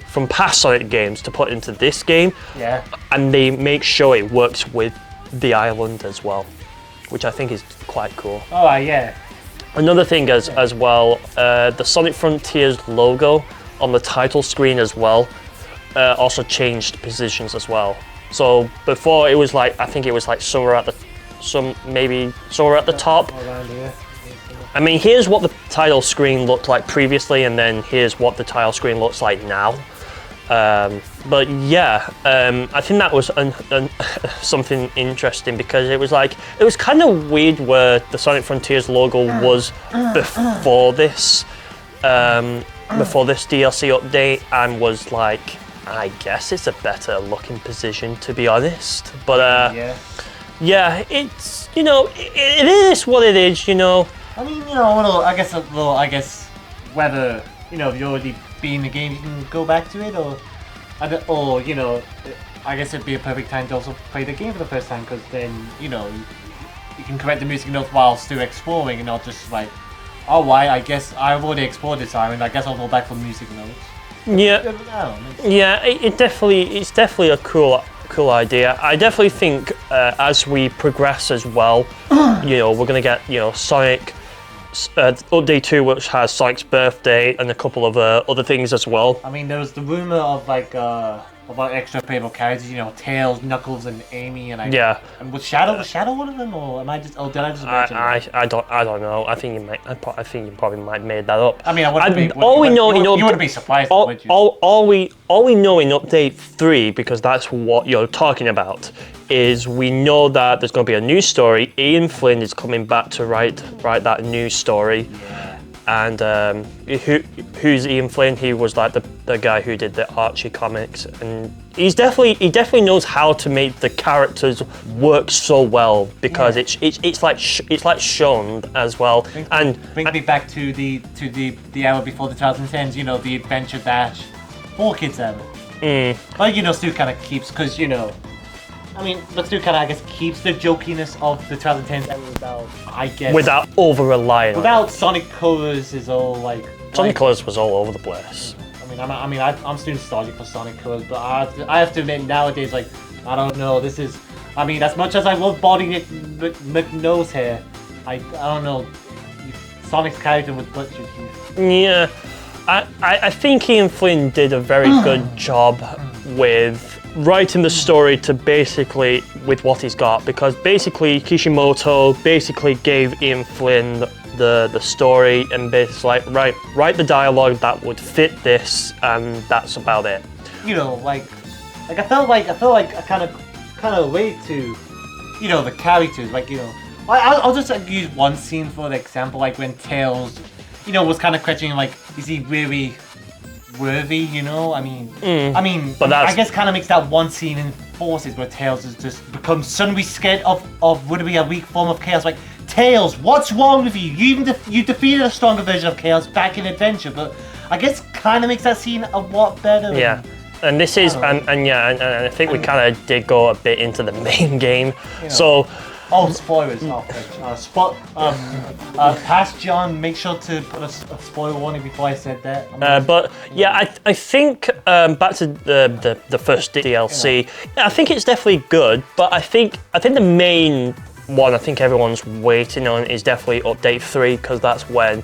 [SPEAKER 2] from past Sonic games to put into this game.
[SPEAKER 1] Yeah. And
[SPEAKER 2] they make sure it works with the island as well, which I think is quite cool.
[SPEAKER 1] Oh yeah.
[SPEAKER 2] Another thing as well, the Sonic Frontiers logo on the title screen as well also changed positions as well. So before it was I think it was somewhere at the top. I mean, here's what the title screen looked like previously, and then here's what the title screen looks like now. But yeah, I think that was something interesting because it was kind of weird where the Sonic Frontiers logo was before this DLC update, and was I guess it's a better looking position, to be honest. But yeah, it's it is what it is.
[SPEAKER 1] I mean, I guess whether if you already beat the game, you can go back to it, or I guess it'd be a perfect time to also play the game for the first time, because then you can correct the music notes while still exploring, and not just like, oh, why? I guess I've already explored this time, and I guess I'll go back for the music notes.
[SPEAKER 2] Yeah, it's definitely a cool idea. I definitely think as we progress as well, we're gonna get Sonic Update 2, which has Sonic's birthday and a couple of other things as well.
[SPEAKER 1] I mean, there was the rumor of about extra playable characters, Tails, Knuckles, and Amy, and and was Shadow one of them, or am I just? Oh, did I just imagine?
[SPEAKER 2] I don't know. I think you probably might have made that up.
[SPEAKER 1] I mean, I wouldn't be. You wouldn't be surprised, would you?
[SPEAKER 2] All we know in Update 3, because that's what you're talking about, is we know that there's going to be a new story. Ian Flynn is coming back to write that new story.
[SPEAKER 1] Yeah.
[SPEAKER 2] And who's Ian Flynn? He was like the guy who did the Archie comics, and he definitely knows how to make the characters work so well, because it's like shown as well.
[SPEAKER 1] Brings me back to the era before the 2010s. The Adventure Dash 4Kids era. But still kind of keeps, because but still kind of, I guess, keeps the jokiness of the 2010s era
[SPEAKER 2] without over-relying.
[SPEAKER 1] Without Sonic Colors is all like...
[SPEAKER 2] Sonic Colors was all over the place.
[SPEAKER 1] I'm still nostalgic for Sonic Colors, but I have to admit, nowadays, like, I don't know, this is... as much as I love Body McNose hair, I don't know, Sonic's character was much too...
[SPEAKER 2] Yeah, I think Ian Flynn did a very good job with writing the story to basically with what he's got, because basically Kishimoto basically gave Ian Flynn the story and basically like write the dialogue that would fit this, and that's about it.
[SPEAKER 1] I felt like I kind of relate to the characters, I'll just use one scene for the example, like when Tails was kind of questioning, like, is he really worthy, but I guess kind of makes that one scene in Forces where Tails has just become suddenly scared of would it be a weak form of Chaos. Like, Tails, what's wrong with you? You defeated a stronger version of Chaos back in Adventure, but I guess kind of makes that scene a lot better.
[SPEAKER 2] Yeah, and this is and I think we kind of did go a bit into the main game, so.
[SPEAKER 1] Oh, spoilers! Past John, make sure to put a spoiler warning before I said that.
[SPEAKER 2] But yeah, I think back to the first DLC. I think it's definitely good, but I think the main one I think everyone's waiting on is definitely Update 3, because that's when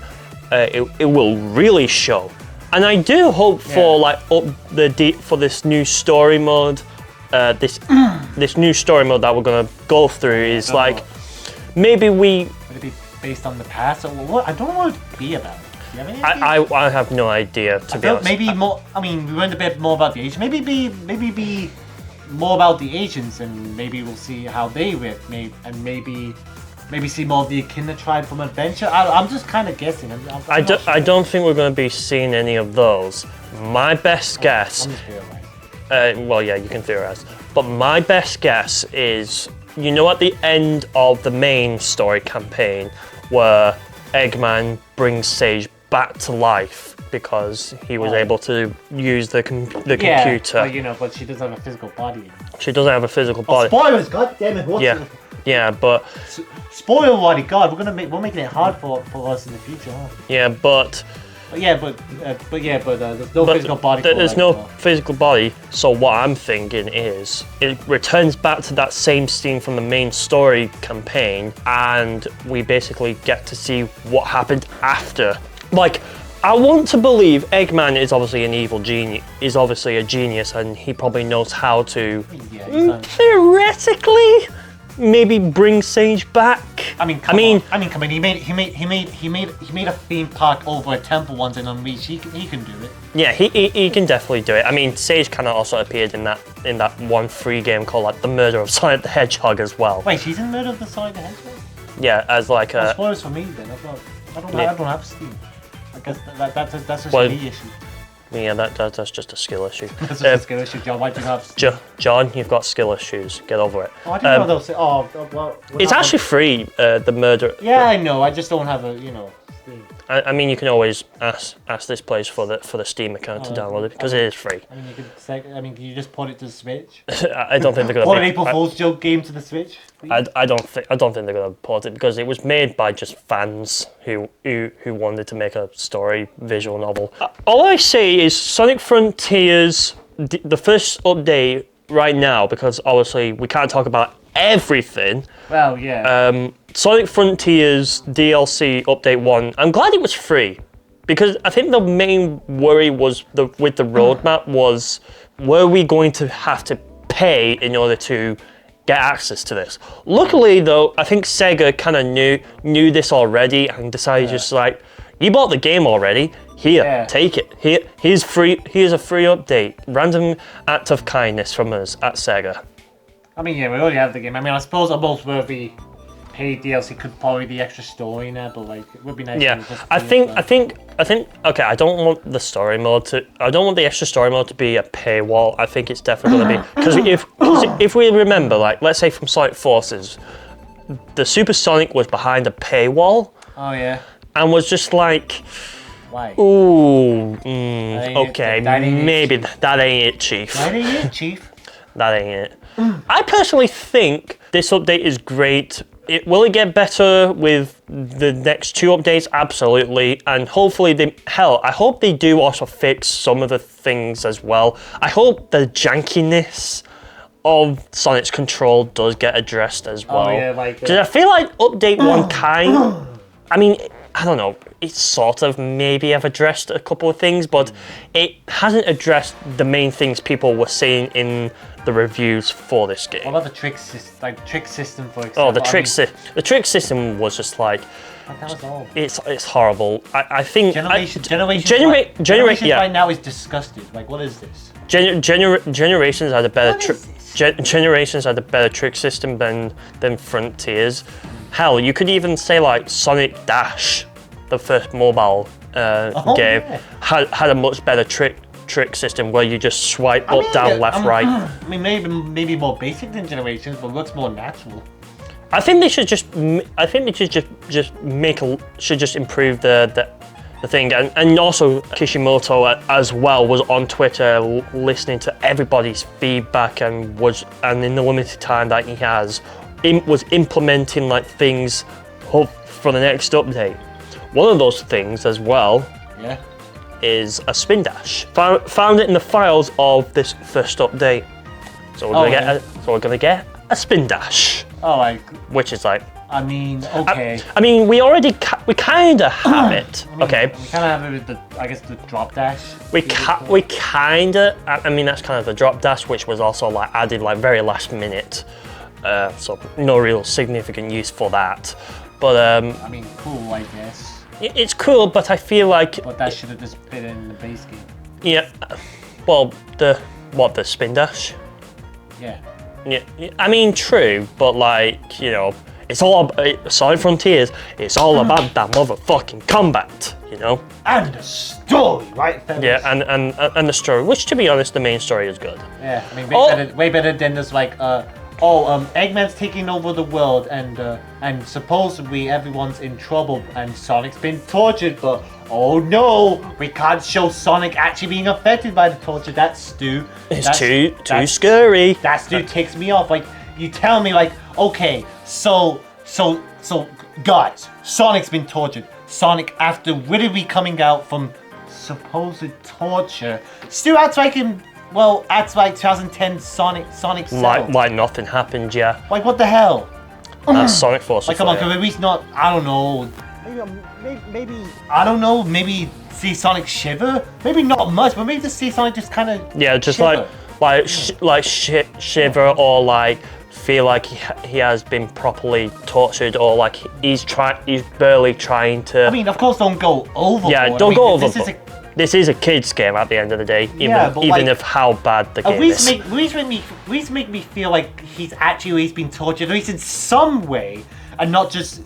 [SPEAKER 2] it will really show. And I do hope for for this new story mode. This new story mode that we're gonna go through is like maybe
[SPEAKER 1] would it be based on the past, or what? I don't know what it would be about. Do you have any idea?
[SPEAKER 2] I have no idea, to be honest.
[SPEAKER 1] Maybe more. We learned a bit more about the Asians. Maybe be more about the Asians, and maybe we'll see how they live. Maybe see more of the Echidna tribe from Adventure. I'm just kind of guessing.
[SPEAKER 2] I don't think we're going to be seeing any of those. My best guess.
[SPEAKER 1] I'm just theorizing.
[SPEAKER 2] Well, yeah, you can theorize. But my best guess is, at the end of the main story campaign, where Eggman brings Sage back to life because he was able to use the computer.
[SPEAKER 1] But she doesn't have a physical body.
[SPEAKER 2] She doesn't have a physical body.
[SPEAKER 1] Spoilers! God damn it!
[SPEAKER 2] Yeah, but
[SPEAKER 1] spoiler already. God, we're making it hard for us in the future, huh?
[SPEAKER 2] Yeah, but
[SPEAKER 1] there's no physical body.
[SPEAKER 2] There's no physical body. So what I'm thinking is, it returns back to that same scene from the main story campaign, and we basically get to see what happened after. Like, I want to believe Eggman is obviously an evil genius. Is obviously a genius, and he probably knows how to theoretically maybe bring Sage back.
[SPEAKER 1] Come on. He made a theme park over a temple once in Unleashed. He can do it.
[SPEAKER 2] Yeah, he can definitely do it. Sage kind of also appeared in that one free game called like The Murder of Sonic the Hedgehog as well.
[SPEAKER 1] Wait, she's in Murder of the Sonic the Hedgehog?
[SPEAKER 2] Yeah, as like a.
[SPEAKER 1] Spoilers for me then. I don't have Steam. I guess that's just a me issue.
[SPEAKER 2] Yeah, that's just a skill issue.
[SPEAKER 1] That's just a skill issue, John. Why do you have...
[SPEAKER 2] John, you've got skill issues. Get over it.
[SPEAKER 1] Oh, I didn't know those... Oh, well...
[SPEAKER 2] It's actually free, the murder...
[SPEAKER 1] Yeah, I know. I just don't have a, Steam.
[SPEAKER 2] I mean, you can always ask this place for the Steam account to download it, because it is free.
[SPEAKER 1] I mean, can you just put it to the Switch?
[SPEAKER 2] I don't think they're gonna...
[SPEAKER 1] Put an April Fool's joke game to the Switch?
[SPEAKER 2] I don't think they're gonna port it, because it was made by just fans who wanted to make a story visual novel. All I say is Sonic Frontiers, the first update right now, because obviously we can't talk about everything.
[SPEAKER 1] Well, yeah.
[SPEAKER 2] Sonic Frontiers DLC Update 1, I'm glad it was free, because I think the main worry was with the roadmap was, were we going to have to pay in order to get access to this? Luckily though, I think Sega kind of knew this already and decided just like, you bought the game already, here, take it. Here's a free update. Random act of kindness from us at Sega.
[SPEAKER 1] I mean, yeah, we already have the game. I mean, I suppose a most worthy paid DLC could probably be extra story in there, but like, it would be nice.
[SPEAKER 2] Yeah, I think. Okay, I don't want the story mode to. I don't want the extra story mode to be a paywall. I think it's definitely going to be because if we remember, like, let's say from Sonic Forces, the Super Sonic was behind a paywall.
[SPEAKER 1] Oh yeah.
[SPEAKER 2] And was just like,
[SPEAKER 1] why?
[SPEAKER 2] Ooh, okay, maybe that ain't it, Chief.
[SPEAKER 1] That ain't it, Chief.
[SPEAKER 2] That ain't it. I personally think this update is great. Will it get better with the next two updates? Absolutely. And hopefully, I hope they do also fix some of the things as well. I hope the jankiness of Sonic's control does get addressed as well.
[SPEAKER 1] Oh, yeah, like...
[SPEAKER 2] Because I feel like update 1 I mean, I don't know, it's sort of maybe have addressed a couple of things, but it hasn't addressed the main things people were saying in the reviews for this game.
[SPEAKER 1] What about the trick system, for example?
[SPEAKER 2] Oh, the trick system was just like,
[SPEAKER 1] that was all.
[SPEAKER 2] It's horrible. I think
[SPEAKER 1] Generations
[SPEAKER 2] yeah.
[SPEAKER 1] right now is disgusted. Like, what is this?
[SPEAKER 2] Generations had a better Generations had a better trick system than Frontiers. Hell, you could even say like Sonic Dash, the first mobile game, had a much better trick system where you just swipe up, down, left, right.
[SPEAKER 1] I mean, maybe more basic than Generations, but looks more natural.
[SPEAKER 2] I think they should just. I think they should just improve the thing, and also Kishimoto as well was on Twitter listening to everybody's feedback and in the limited time that he has, was implementing like things for the next update. One of those things as well.
[SPEAKER 1] Yeah. Is
[SPEAKER 2] a spin dash. Found it in the files of this first update. So we're gonna get a spin dash.
[SPEAKER 1] Oh, like,
[SPEAKER 2] which is like.
[SPEAKER 1] I mean, okay.
[SPEAKER 2] I mean, we kind of have it.
[SPEAKER 1] I mean,
[SPEAKER 2] okay.
[SPEAKER 1] We kind of have it with the drop dash.
[SPEAKER 2] We kind of. I mean, that's kind of the drop dash, which was also like added like very last minute. So no real significant use for that. But
[SPEAKER 1] I mean, cool, I guess.
[SPEAKER 2] It's cool, but I feel like...
[SPEAKER 1] But that should have just been in the base game.
[SPEAKER 2] Yeah. Well, the spin dash?
[SPEAKER 1] Yeah.
[SPEAKER 2] Yeah. I mean, true, but like, it's all about... Sonic Frontiers, it's all about that motherfucking combat,
[SPEAKER 1] And the story, right?
[SPEAKER 2] Yeah, and the story, which to be honest, the main story is good.
[SPEAKER 1] Yeah, I mean, way better than this, like, Eggman's taking over the world, and supposedly everyone's in trouble, and Sonic's been tortured, but oh no, we can't show Sonic actually being affected by the torture. That's too scary. That ticks me off. Like, you tell me, like, okay, so guys, Sonic's been tortured. Sonic, after literally coming out from supposed torture, still acts like him. Well, that's like 2010 Sonic Cell.
[SPEAKER 2] Like nothing happened, yeah.
[SPEAKER 1] Like, what the hell?
[SPEAKER 2] That's Sonic Force.
[SPEAKER 1] Like, come on, could we at least not, I don't know, maybe, I don't know, maybe see Sonic shiver? Maybe not much, but maybe just see Sonic just kind of
[SPEAKER 2] just
[SPEAKER 1] shiver.
[SPEAKER 2] shiver, or like feel like he has been properly tortured, or like he's barely trying to... I
[SPEAKER 1] mean, of course, don't go overboard.
[SPEAKER 2] Yeah, don't go overboard. This is a kid's game at the end of the day, even if how bad the game is.
[SPEAKER 1] At least make me feel like he's actually been tortured, at least in some way, and not just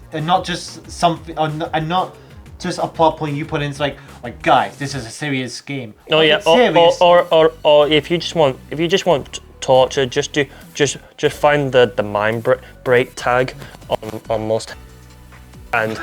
[SPEAKER 1] something, and not just a plot point you put in. It's like guys, this is a serious game.
[SPEAKER 2] Oh yeah,
[SPEAKER 1] Serious.
[SPEAKER 2] or if you just want torture, just find the mind break tag on most, and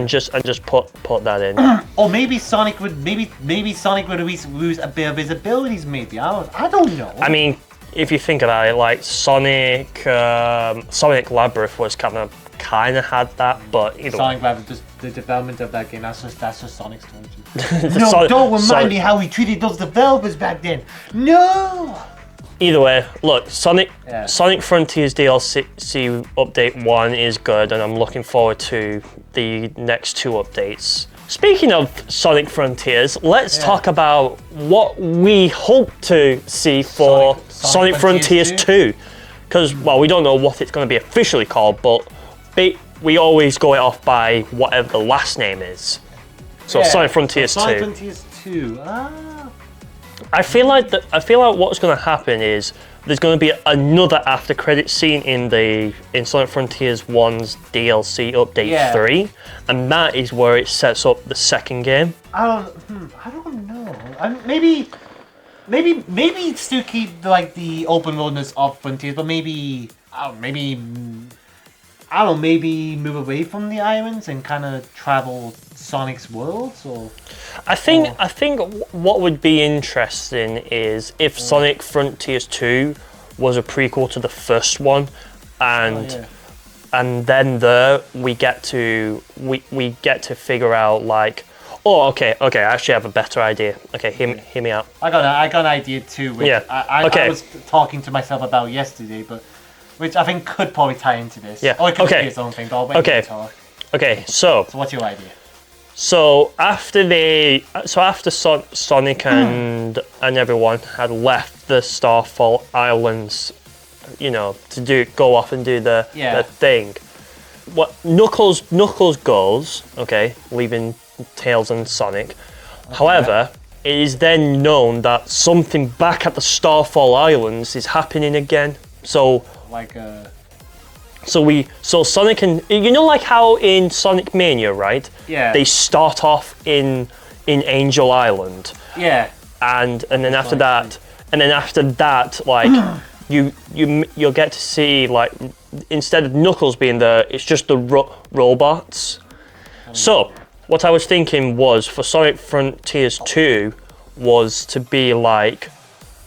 [SPEAKER 2] just put that in.
[SPEAKER 1] Or maybe Sonic would lose a bit of his abilities. Maybe I don't know.
[SPEAKER 2] I mean, if you think about it, like Sonic Labyrinth was kind of had that, but either
[SPEAKER 1] Sonic Labyrinth, just the development of that game, that's just Sonic's torture. No, don't remind me how he treated those developers back then. No.
[SPEAKER 2] Either way, look, Sonic Frontiers DLC update 1 is good, and I'm looking forward to the next 2 updates. Speaking of Sonic Frontiers, let's talk about what we hope to see for Sonic Frontiers 2. Because, well, we don't know what it's going to be officially called, but we always go it off by whatever the last name is. So Sonic Frontiers 2.
[SPEAKER 1] Sonic Frontiers 2.
[SPEAKER 2] I feel like what's going to happen is there's going to be another after credit scene in Sonic Frontiers 1's DLC update 3, and that is where it sets up the second game.
[SPEAKER 1] I don't know. Maybe still keep the open roadness of Frontiers, but maybe move away from the islands and kind of travel Sonic's worlds, or.
[SPEAKER 2] I think what would be interesting is if Sonic Frontiers 2 was a prequel to the first one, and then we get to figure out okay, I actually have a better idea. Okay, hear me out.
[SPEAKER 1] I got an idea too, which I was talking to myself about yesterday, but which I think could probably tie into this.
[SPEAKER 2] Yeah.
[SPEAKER 1] Or it could be its own thing, but I'll wait until you talk.
[SPEAKER 2] Okay, so
[SPEAKER 1] what's your idea?
[SPEAKER 2] So after Sonic and everyone had left the Starfall Islands, to go off and do the thing. What Knuckles goes, okay, leaving Tails and Sonic. Okay. However, it is then known that something back at the Starfall Islands is happening again. So So Sonic and how in Sonic Mania, right?
[SPEAKER 1] Yeah.
[SPEAKER 2] They start off in Angel Island.
[SPEAKER 1] Yeah.
[SPEAKER 2] And then after that, you'll get to see instead of Knuckles being there, it's just the robots. So what I was thinking was for Sonic Frontiers 2 was to be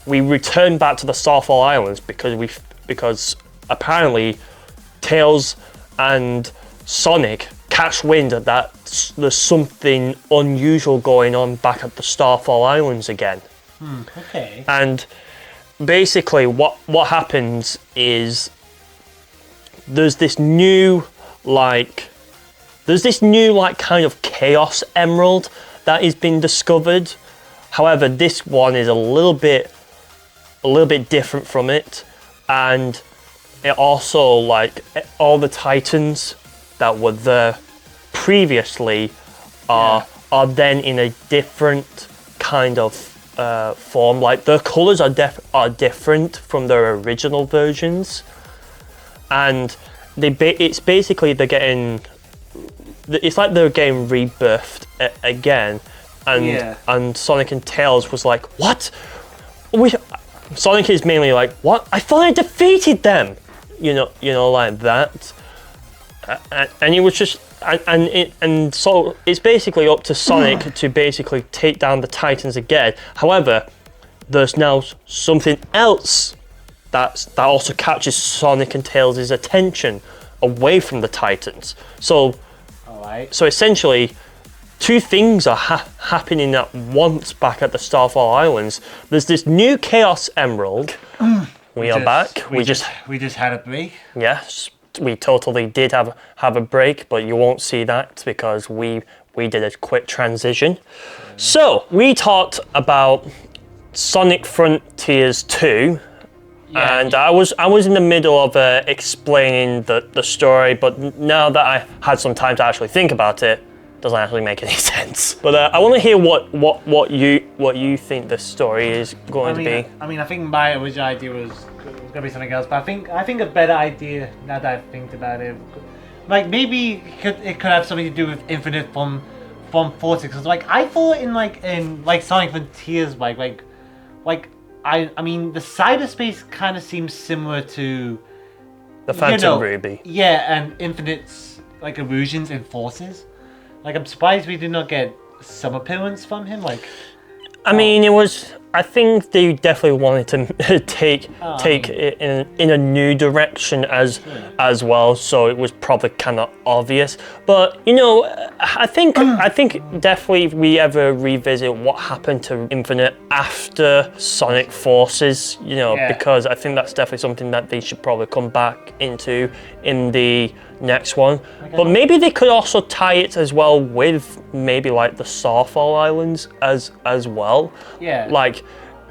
[SPEAKER 2] we return back to the Starfall Islands because apparently Tails and Sonic catch wind that there's something unusual going on back at the Starfall Islands again.
[SPEAKER 1] Okay.
[SPEAKER 2] And basically what happens is there's this new kind of Chaos Emerald that has been discovered. However, this one is a little bit different from it, and it also all the Titans that were there previously are then in a different kind of form. Their colors are different from their original versions, and it's basically they're getting rebirthed again, and Sonic and Tails was like, what? Sonic is mainly what? I thought I defeated them, like that, and it was just, and so it's basically up to Sonic to basically take down the Titans again. However, there's now something else that also catches Sonic and Tails' attention away from the Titans. So, so essentially, two things are happening at once back at the Starfall Islands. There's this new Chaos Emerald. We are back.
[SPEAKER 1] We just had a break.
[SPEAKER 2] Yes, we totally did have a break, but you won't see that because we did a quick transition. So we talked about Sonic Frontiers 2. Yeah, and I was in the middle of explaining the story, but now that I had some time to actually think about it, doesn't actually make any sense. But I want to hear what you think the story is going to be.
[SPEAKER 1] I mean, I think my original idea was going to be something else, but I think a better idea now that I think about it like maybe it could have something to do with Infinite from Forza, because like I thought in Sonic Frontiers I mean the cyberspace kind of seems similar to
[SPEAKER 2] The Phantom Ruby.
[SPEAKER 1] Yeah, and Infinite's like illusions and forces. Like I'm surprised we did not get some appearance from him. Like,
[SPEAKER 2] I mean, it was. I think they definitely wanted to take it in a new direction as well. So it was probably kind of obvious. But you know, I think definitely if we ever revisit what happened to Infinite after Sonic Forces, you know, because I think that's definitely something that they should probably come back into in the next one. Okay. But maybe they could also tie it as well with maybe like the Starfall Islands as well.
[SPEAKER 1] Yeah.
[SPEAKER 2] Like,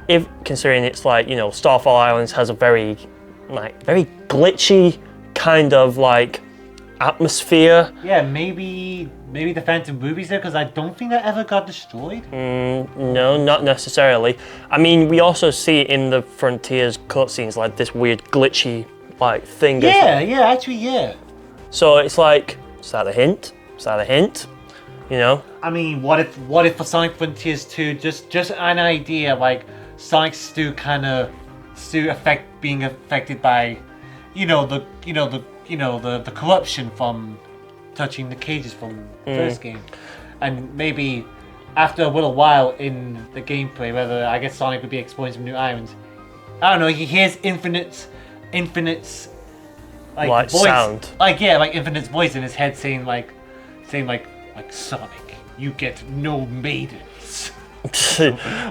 [SPEAKER 2] if considering it's like, you know, Starfall Islands has a very glitchy kind of like atmosphere.
[SPEAKER 1] Yeah, maybe the Phantom Ruby's there, because I don't think that ever got destroyed.
[SPEAKER 2] No, not necessarily. I mean, we also see in the Frontiers cutscenes like this weird glitchy like thing.
[SPEAKER 1] Yeah.
[SPEAKER 2] So it's like, is that a hint? Is that a hint? You know?
[SPEAKER 1] I mean, what if for Sonic Frontiers 2, just an idea, like Sonic's still being affected by, the corruption from touching the cages from the first game, and maybe after a little while in the gameplay, whether I guess Sonic would be exploring some new islands. I don't know. He hears Infinite's like voice,
[SPEAKER 2] sound.
[SPEAKER 1] like Infinite's voice in his head saying like Sonic, you get no maidens.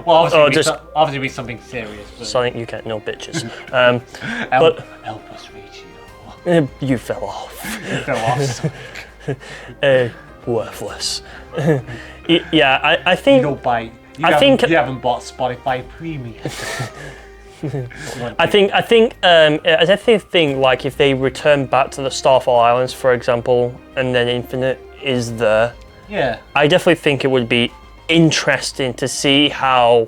[SPEAKER 1] Well, obviously be something serious. But...
[SPEAKER 2] Sonic, you get no bitches.
[SPEAKER 1] But help us reach you.
[SPEAKER 2] You fell off.
[SPEAKER 1] You fell off, Sonic.
[SPEAKER 2] Worthless. Yeah, I think.
[SPEAKER 1] You don't buy. You haven't bought Spotify Premium.
[SPEAKER 2] I think like if they return back to the Starfall Islands, for example, and then Infinite is there.
[SPEAKER 1] Yeah.
[SPEAKER 2] I definitely think it would be interesting to see how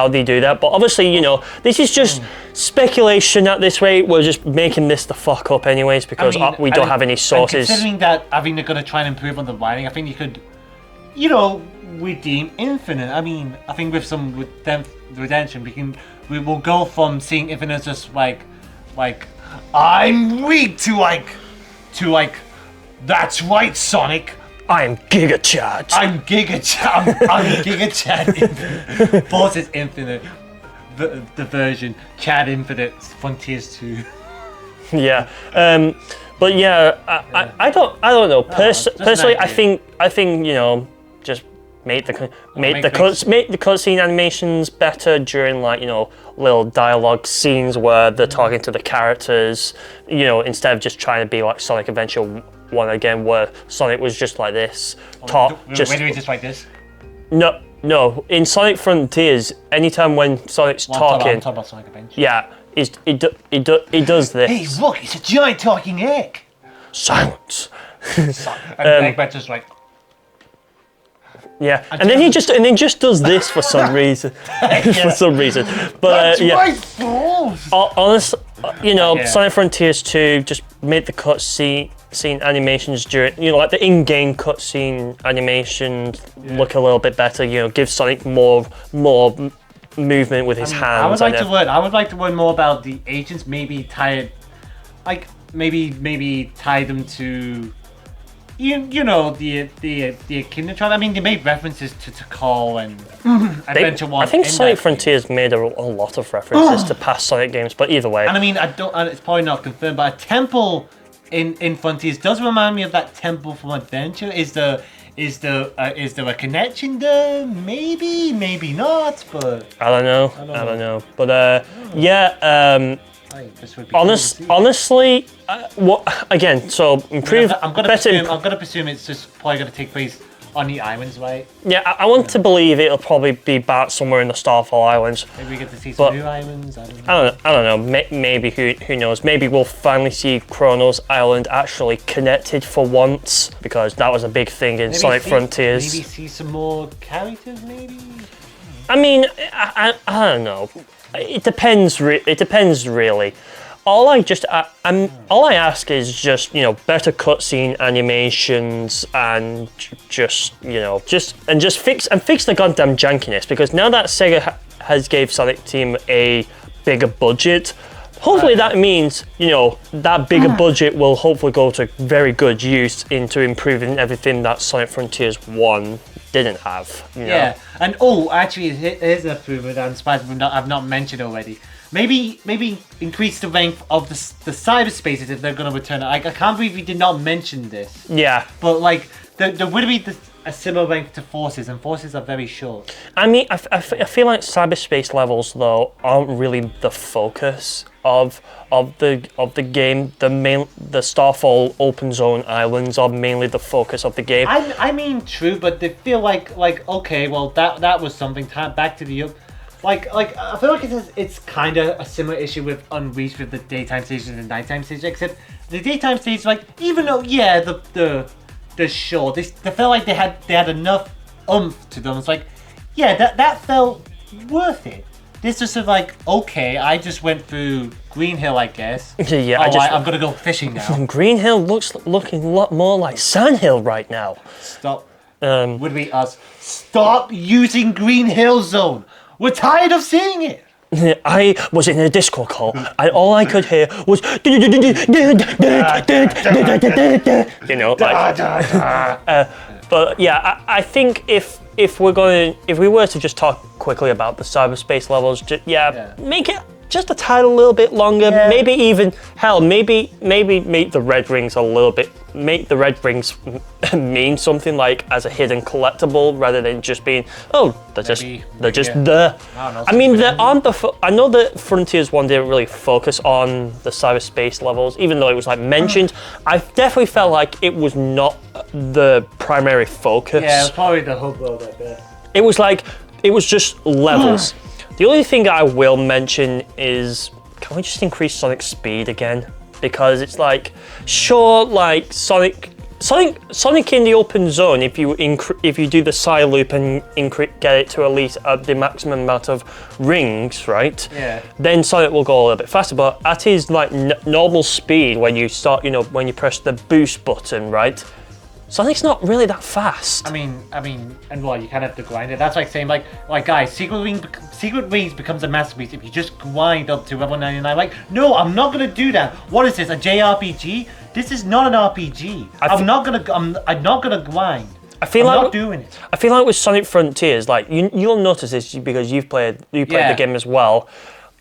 [SPEAKER 2] they do that. But obviously, you know, this is just speculation at this rate. We're just making this the fuck up anyways, because we don't have any sources.
[SPEAKER 1] Considering that, I think they're going to try and improve on the writing. I think you could, you know, redeem Infinite. I mean, I think with some redemption, we will go from seeing Infinite as just like I'm weak to that's right, Sonic.
[SPEAKER 2] I'm Giga Chad.
[SPEAKER 1] I'm Giga Chad Infinite. Forces Infinite. The version Chad Infinite Frontiers 2.
[SPEAKER 2] Yeah. But yeah, I don't know. Personally, I think you know, just make the cutscene animations better during, like, you know, little dialogue scenes where they're talking to the characters, you know, instead of just trying to be like Sonic Adventure 1 again, where Sonic was just like this.
[SPEAKER 1] Wait, just like this?
[SPEAKER 2] No. In Sonic Frontiers, anytime when Sonic's talking,
[SPEAKER 1] I'm talking about Sonic Adventure.
[SPEAKER 2] Yeah, it does this.
[SPEAKER 1] Hey, look! It's a giant talking egg.
[SPEAKER 2] Silence.
[SPEAKER 1] And Eggman's just like.
[SPEAKER 2] Yeah, and then he just does this for some reason. For some reason. But honestly, you know, Sonic Frontiers 2 just made the cutscene animations during, you know, like the in-game cutscene animations look a little bit better. You know, give Sonic more movement with his hands.
[SPEAKER 1] I would like to learn more about the agents. Maybe tie it, maybe tie them to. You know, the Kingdom Trial. I mean, they made references to Call and Adventure 1.
[SPEAKER 2] I think Sonic Frontiers made a lot of references to past Sonic games, but either way.
[SPEAKER 1] And I mean, it's probably not confirmed, but a temple in Frontiers does remind me of that temple from Adventure. Is there a connection there? Maybe not, but
[SPEAKER 2] I don't know. But yeah. Honestly, what again? So improve.
[SPEAKER 1] I'm gonna presume it's just probably gonna take place on the islands, right?
[SPEAKER 2] Yeah, I want to believe it'll probably be back somewhere in the Starfall Islands.
[SPEAKER 1] Maybe we get to see some new islands. I
[SPEAKER 2] don't know. Maybe who knows? Maybe we'll finally see Kronos Island actually connected for once, because that was a big thing in Sonic Frontiers.
[SPEAKER 1] Maybe see some more characters. Maybe.
[SPEAKER 2] I mean, I don't know. It depends really. all I ask is just better cutscene animations and just fix the goddamn jankiness, because now that Sega has gave Sonic Team a bigger budget, hopefully that means that bigger budget will hopefully go to very good use into improving everything that Sonic Frontiers 1 didn't have.
[SPEAKER 1] Yeah, and actually, here's an improvement I'm surprised I've not mentioned already. Maybe increase the length of the cyberspaces if they're going to return it. I can't believe we did not mention this.
[SPEAKER 2] Yeah.
[SPEAKER 1] But like, there would be a similar length to Forces, and Forces are very short.
[SPEAKER 2] I mean, I feel like cyberspace levels though aren't really the focus of the game. The Starfall open zone islands are mainly the focus of the game.
[SPEAKER 1] I mean, true, but they feel like okay, well that was something. Back to the like I feel like it's kind of a similar issue with Unreached with the daytime stages and the nighttime stages, except the daytime stages, like, even though the show, they felt like they had enough oomph to them. It's like, yeah, that felt worth it. This was sort of like, okay, I just went through Green Hill, I guess.
[SPEAKER 2] Yeah,
[SPEAKER 1] I'm gonna go fishing now.
[SPEAKER 2] Green Hill looking a lot more like Sand Hill right now.
[SPEAKER 1] Stop. Would be us. Stop using Green Hill Zone. We're tired of seeing it.
[SPEAKER 2] I was in a Discord call, and all I could hear was, but yeah, I think if we were to just talk quickly about the cyberspace levels, make it just a tiny little bit longer. Yeah. Maybe even maybe make the red rings a little bit. Make the red rings mean something, like as a hidden collectible, rather than just being they're just there. I mean, I know that Frontiers 1 didn't really focus on the cyberspace levels, even though it was like mentioned. I definitely felt like it was not the primary focus.
[SPEAKER 1] Yeah, it was probably the hub world right there.
[SPEAKER 2] It was just levels. The only thing I will mention is, can we just increase Sonic's speed again? Because it's like, sure, like Sonic in the open zone, if you do the side loop and get it to at least the maximum amount of rings, right?
[SPEAKER 1] Yeah.
[SPEAKER 2] Then Sonic will go a little bit faster. But at his like normal speed, when you start, when you press the boost button, right? Sonic's not really that fast.
[SPEAKER 1] I mean, and well, you kind of have to grind it. That's like saying, like guys, Secret Rings becomes a masterpiece if you just grind up to level 99. Like, no, I'm not gonna do that. What is this, a JRPG? This is not an RPG. I'm not gonna grind. I'm not doing it.
[SPEAKER 2] I feel like with Sonic Frontiers, like you'll notice this because you played the game as well.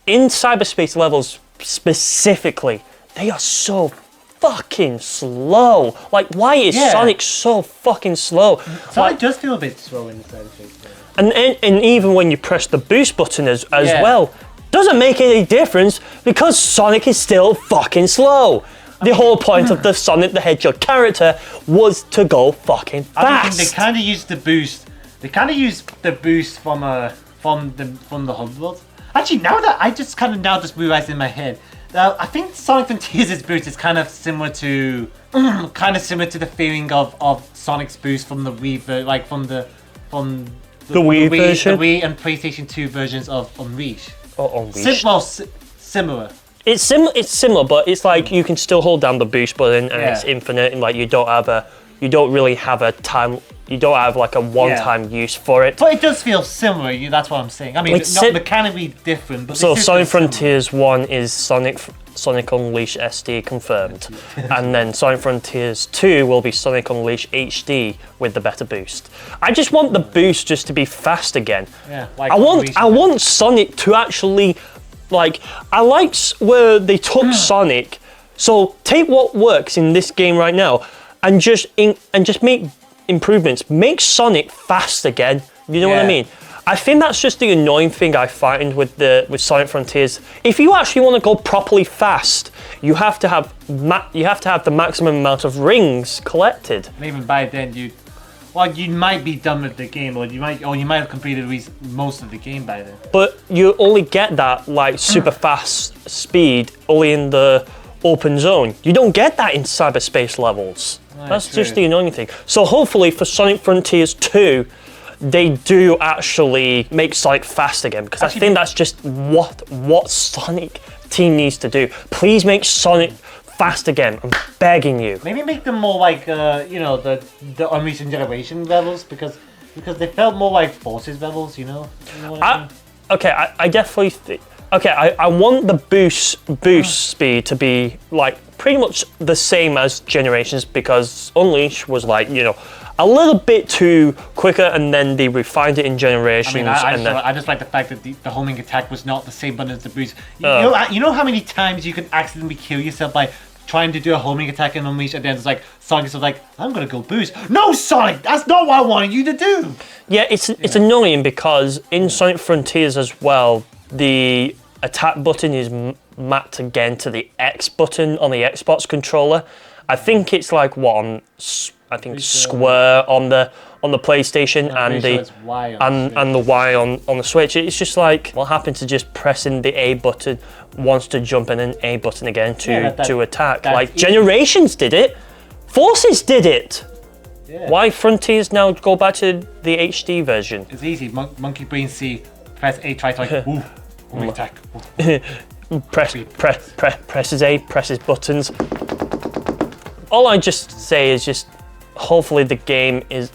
[SPEAKER 2] In cyberspace levels specifically, they are so fucking slow. Like, why is Sonic so fucking slow?
[SPEAKER 1] Sonic does feel a bit slow in the cyberspace
[SPEAKER 2] And
[SPEAKER 1] level.
[SPEAKER 2] even when you press the boost button as well, doesn't make any difference because Sonic is still fucking slow. The whole point of the Sonic the Hedgehog character was to go fucking fast.
[SPEAKER 1] I think they kind of used the boost. They kind of used the boost from the hub world. Actually, I just realized in my head. I think Sonic Frontiers' boost is kind of similar to the feeling of Sonic's boost from the Wii, from the
[SPEAKER 2] Wii version,
[SPEAKER 1] the Wii and PlayStation 2 versions of Unreached. Similar.
[SPEAKER 2] It's similar, but it's like you can still hold down the boost button and it's infinite, and like you don't really have a time. You don't have like a one-time use for it.
[SPEAKER 1] But it does feel similar. That's what I'm saying. I mean, it's not mechanically different. But
[SPEAKER 2] so Sonic Frontiers 1 is Sonic Unleashed SD confirmed, and then Sonic Frontiers 2 will be Sonic Unleashed HD with the better boost. I just want the boost just to be fast again.
[SPEAKER 1] Yeah.
[SPEAKER 2] I want Sonic to actually, like, I liked where they took Sonic. So take what works in this game right now, and just make improvements. Make Sonic fast again. You know what I mean? I think that's just the annoying thing I find with Sonic Frontiers. If you actually want to go properly fast, you have to have the maximum amount of rings collected.
[SPEAKER 1] And even by then, you might be done with the game, or you might have completed most of the game by then.
[SPEAKER 2] But you only get that like super fast speed only in the open zone. You don't get that in cyberspace levels. That's just the annoying thing. So hopefully for Sonic Frontiers 2, they do actually make Sonic fast again, because I think that's just what Sonic team needs to do. Please make Sonic fast again. I'm begging you.
[SPEAKER 1] Maybe make them more like you know, the Unreal Generation levels because they felt more like Forces levels. You know what I mean?
[SPEAKER 2] Okay, I definitely okay. I want the boost speed to be like pretty much the same as Generations because Unleash was like, you know, a little bit too quicker, and then they refined it in Generations.
[SPEAKER 1] I just like the fact that the homing attack was not the same button as the boost. You know how many times you can accidentally kill yourself by trying to do a homing attack in Unleash, and then it's like Sonic's like, I'm gonna go boost. No, Sonic, that's not what I wanted you to do.
[SPEAKER 2] Yeah, it's annoying because in Sonic Frontiers as well, the attack button is mapped again to the X button on the Xbox controller. I think it's like square on the PlayStation and the Y on the Switch. It's just like, what happened to just pressing the A button once to jump and then A button again to attack? Like Generations did it, Forces did it. Yeah. Why Frontiers now go back to the HD version?
[SPEAKER 1] It's easy. Monkey Brain C, press A, try to like, ooh, homing attack.
[SPEAKER 2] presses A, presses buttons. All I just say is just hopefully the game is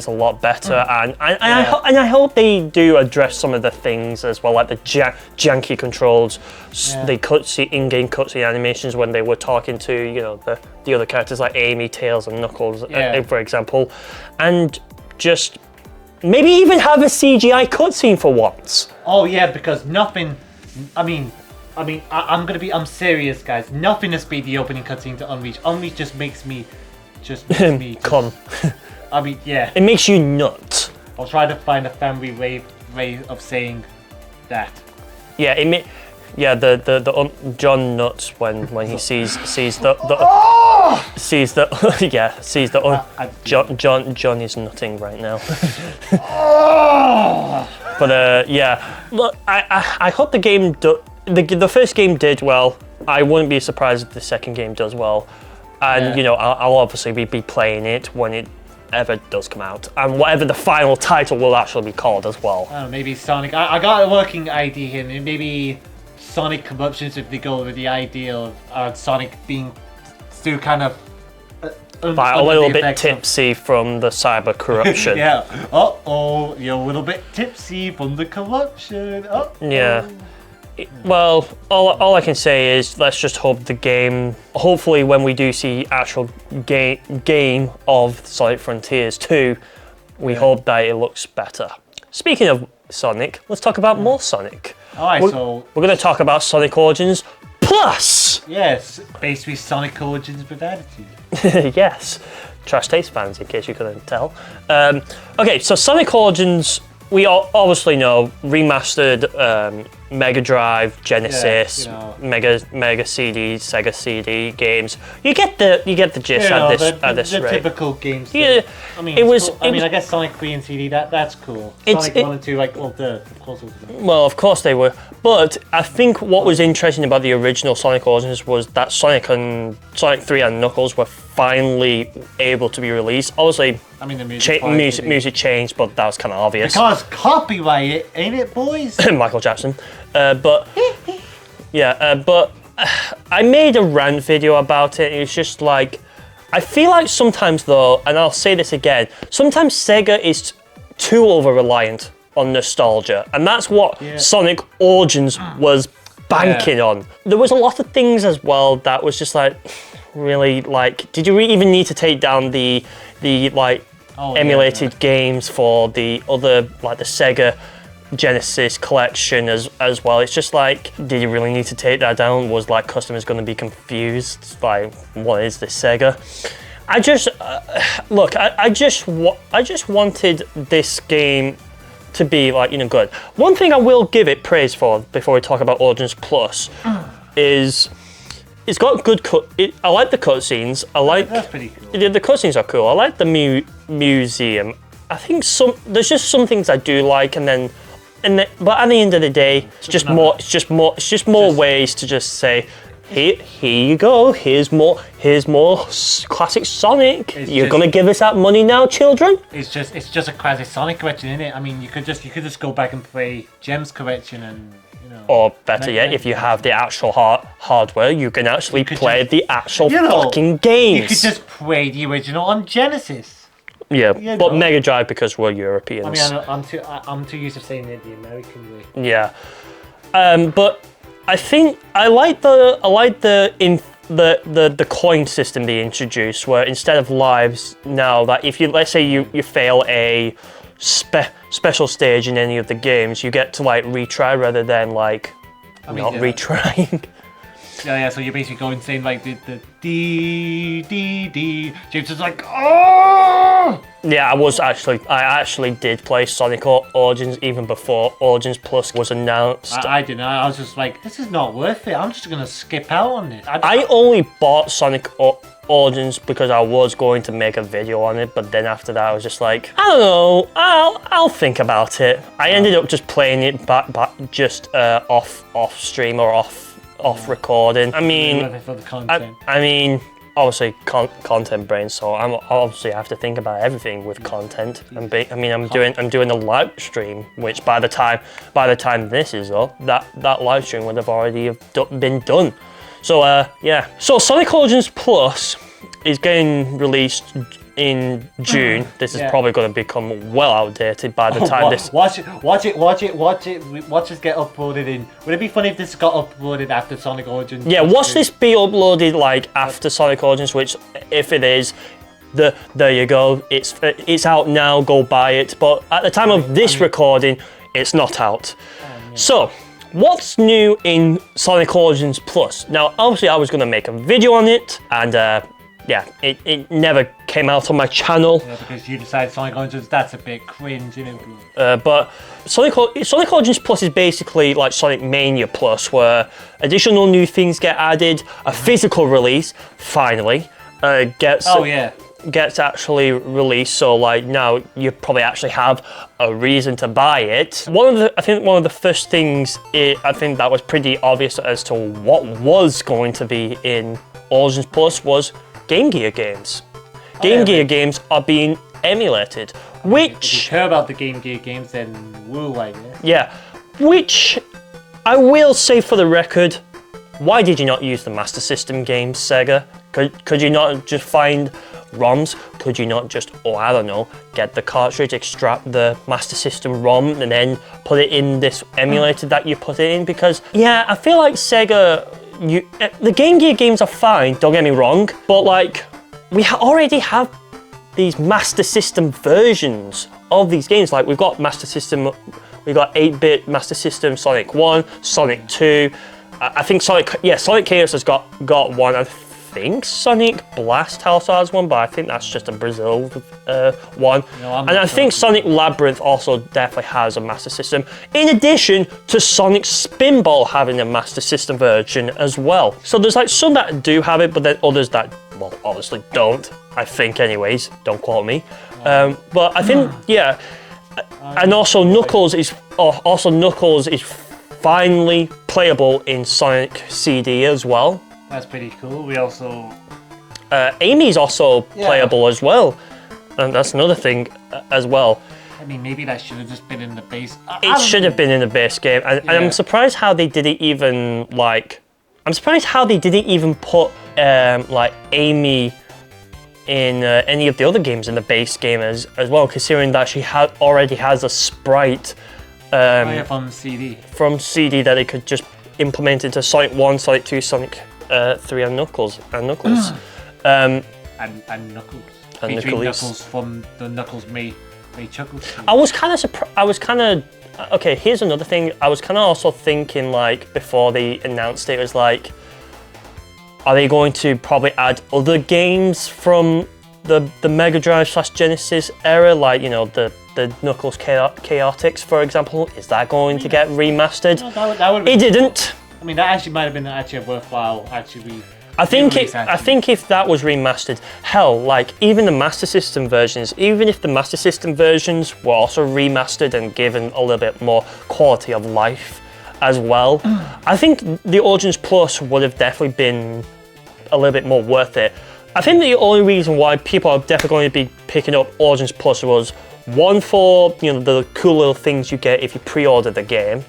[SPEAKER 2] a lot better, and I hope they do address some of the things as well, like the janky controls, the in-game cutscene animations when they were talking to, you know, the other characters like Amy, Tails, and Knuckles, for example, and just maybe even have a CGI cutscene for once.
[SPEAKER 1] Oh yeah, because nothing. I'm serious, guys. Nothing has beat the opening cutscene to Unleash. Unleash just makes me
[SPEAKER 2] come.
[SPEAKER 1] I mean, yeah.
[SPEAKER 2] It makes you nut.
[SPEAKER 1] I'll try to find a family way of saying that.
[SPEAKER 2] Yeah, the John nuts when he sees the John is nutting right now. But yeah, look, I hope the game the first game did well. I wouldn't be surprised if the second game does well. And you know, I'll obviously be playing it when it ever does come out, and whatever the final title will actually be called as well.
[SPEAKER 1] I don't know, maybe Sonic. I got a working idea here. Maybe Sonic Corruptions, if they go with the idea of Sonic being still kind of
[SPEAKER 2] a little bit tipsy from the cyber corruption.
[SPEAKER 1] Yeah. You're a little bit tipsy from the corruption.
[SPEAKER 2] Yeah. Well, all I can say is let's just hope the game, hopefully when we do see actual game of Sonic Frontiers 2, we hope that it looks better. Speaking of Sonic, let's talk about more Sonic.
[SPEAKER 1] Alright,
[SPEAKER 2] we're going to talk about Sonic Origins Plus!
[SPEAKER 1] Yes, basically Sonic Origins with attitude.
[SPEAKER 2] Yes, Trash Taste fans, in case you couldn't tell. Okay, so Sonic Origins, we obviously know, remastered Mega Drive, Genesis, Mega CD, Sega CD games. You get the gist at this
[SPEAKER 1] the
[SPEAKER 2] rate.
[SPEAKER 1] Typical games.
[SPEAKER 2] Yeah,
[SPEAKER 1] I mean, cool. I guess Sonic 3 and CD, that's cool. Sonic 1 and 2, like, of course.
[SPEAKER 2] Well, of course they were. But I think what was interesting about the original Sonic Origins was that Sonic 3 and Knuckles were finally able to be released. Obviously,
[SPEAKER 1] I mean, the
[SPEAKER 2] music changed, but that was kind of obvious.
[SPEAKER 1] Because copyright, ain't it, boys?
[SPEAKER 2] Michael Jackson. But I made a rant video about it. It's just like, I feel like sometimes though, and I'll say this again, sometimes Sega is too over-reliant on nostalgia, and that's what Sonic Origins was banking on. There was a lot of things as well that was just like, really, like, did you even need to take down the emulated games for the other, like the Sega Genesis collection as well? It's just like, did you really need to take that down? Was like customers going to be confused by what is this Sega? I just look, I just wanted this game to be like, you know, good. One thing I will give it praise for before we talk about Origins Plus is it's got good I like the cutscenes.
[SPEAKER 1] That's pretty cool.
[SPEAKER 2] The cutscenes are cool. I like the museum. I think there's just some things I do like, but at the end of the day, it's just more ways to just say, here you go. Here's more classic Sonic. You're gonna give us that money now, children?
[SPEAKER 1] It's just a classic Sonic collection, isn't it? I mean, you could just go back and play Gems collection, and
[SPEAKER 2] Or better yet, if you have the actual hardware, you can actually play the actual fucking games.
[SPEAKER 1] You could just play the original on Genesis.
[SPEAKER 2] Yeah, but Mega Drive because we're Europeans.
[SPEAKER 1] I mean, I'm too used to saying it the American way.
[SPEAKER 2] Yeah, but I think I like the coin system they introduced, where instead of lives now, that if you, let's say you fail a special stage in any of the games, you get to like retry rather than like not retrying.
[SPEAKER 1] Yeah, so you're basically going saying like the D. James is like, oh!
[SPEAKER 2] Yeah, I actually did play Sonic Origins even before Origins Plus was announced.
[SPEAKER 1] I didn't. I was just like, this is not worth it. I'm just gonna skip out on this.
[SPEAKER 2] I only bought Sonic Origins because I was going to make a video on it, but then after that I was just like, I don't know, I'll think about it. I ended up just playing it back just off stream or off recording. I mean, obviously content brain, so I obviously have to think about everything with content. I'm doing a live stream, which by the time this is up, that live stream would have already been done. So yeah. So Sonic Origins Plus is getting released in June. This is probably going to become well outdated by the time this.
[SPEAKER 1] Watch it get uploaded in. Would it be funny if this got uploaded after Sonic Origins?
[SPEAKER 2] Yeah, watch this be uploaded like after Sonic Origins, which if it is, there you go. It's out now. Go buy it. But at the time of this recording, it's not out. So. What's new in Sonic Origins Plus? Now, obviously, I was going to make a video on it, and yeah, it never came out on my channel.
[SPEAKER 1] Yeah, because you decided Sonic Origins, that's a bit cringe, isn't it?
[SPEAKER 2] But Sonic Origins Plus is basically like Sonic Mania Plus, where additional new things get added, a physical release, finally, gets actually released, so like now you probably actually have a reason to buy it. I think one of the first things I think that was pretty obvious as to what was going to be in Origins Plus was Game Gear games. Game Gear games are being emulated, which...
[SPEAKER 1] If you care about the Game Gear games, then woo, I guess.
[SPEAKER 2] Yeah, which I will say for the record, why did you not use the Master System games, Sega? Could you not just find ROMs? Could you not just, I don't know, get the cartridge, extract the Master System ROM, and then put it in this emulator that you put it in? Because, yeah, I feel like Sega, the Game Gear games are fine, don't get me wrong, but like, we already have these Master System versions of these games. Like, we've got Master System, we've got 8-bit Master System, Sonic 1, Sonic 2, I think Sonic Chaos has got one. I think Sonic Blast also has one, but I think that's just a Brazil one. And I think Sonic Labyrinth also definitely has a Master System, in addition to Sonic Spinball having a Master System version as well. So there's like some that do have it, but then others that, well, obviously don't, I think anyways, don't quote me. But I think, yeah, and also Knuckles is finally playable in Sonic CD as well.
[SPEAKER 1] That's pretty cool. We also...
[SPEAKER 2] Amy's also playable as well. And that's another thing as well.
[SPEAKER 1] I mean, maybe that should have just been in the base.
[SPEAKER 2] It should have been in the base game. And I'm surprised how they didn't even, like... I'm surprised how they didn't even put, like, Amy in any of the other games in the base game as well, considering that she already has a sprite
[SPEAKER 1] from CD.
[SPEAKER 2] From CD that they could just implement into Sonic 1, Sonic 2, Sonic 3 and Knuckles. And Knuckles.
[SPEAKER 1] And Knuckles.
[SPEAKER 2] And
[SPEAKER 1] Featuring Knuckles from the Knuckles May Chuckles.
[SPEAKER 2] I was kind of surprised. Okay, here's another thing. I was kind of also thinking, like, before they announced it, was like, are they going to probably add other games from the Mega Drive / Genesis era, like, you know, the Knuckles Chaotix, for example? Is that going to get remastered?
[SPEAKER 1] No, that would be...
[SPEAKER 2] It didn't.
[SPEAKER 1] I mean, that actually might have been a worthwhile actually.
[SPEAKER 2] I think if that was remastered, hell, like even the Master System versions, even if the Master System versions were also remastered and given a little bit more quality of life as well, I think the Origins Plus would have definitely been a little bit more worth it. I think the only reason why people are definitely going to be picking up Origins Plus was one, for, you know, the cool little things you get if you pre-order the game,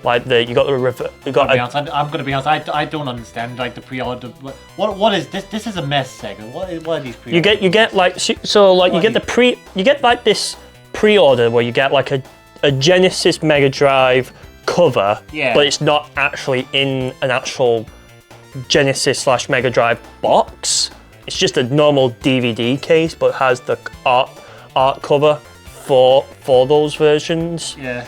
[SPEAKER 2] Like you got
[SPEAKER 1] I'm gonna be honest. I don't understand like the pre-order. What is this? This is a mess, Sega. What are these pre-orders?
[SPEAKER 2] you get like you get like this pre-order where you get like a Genesis Mega Drive cover, but it's not actually in an actual Genesis / Mega Drive box. It's just a normal DVD case, but has the art cover for those versions.
[SPEAKER 1] Yeah.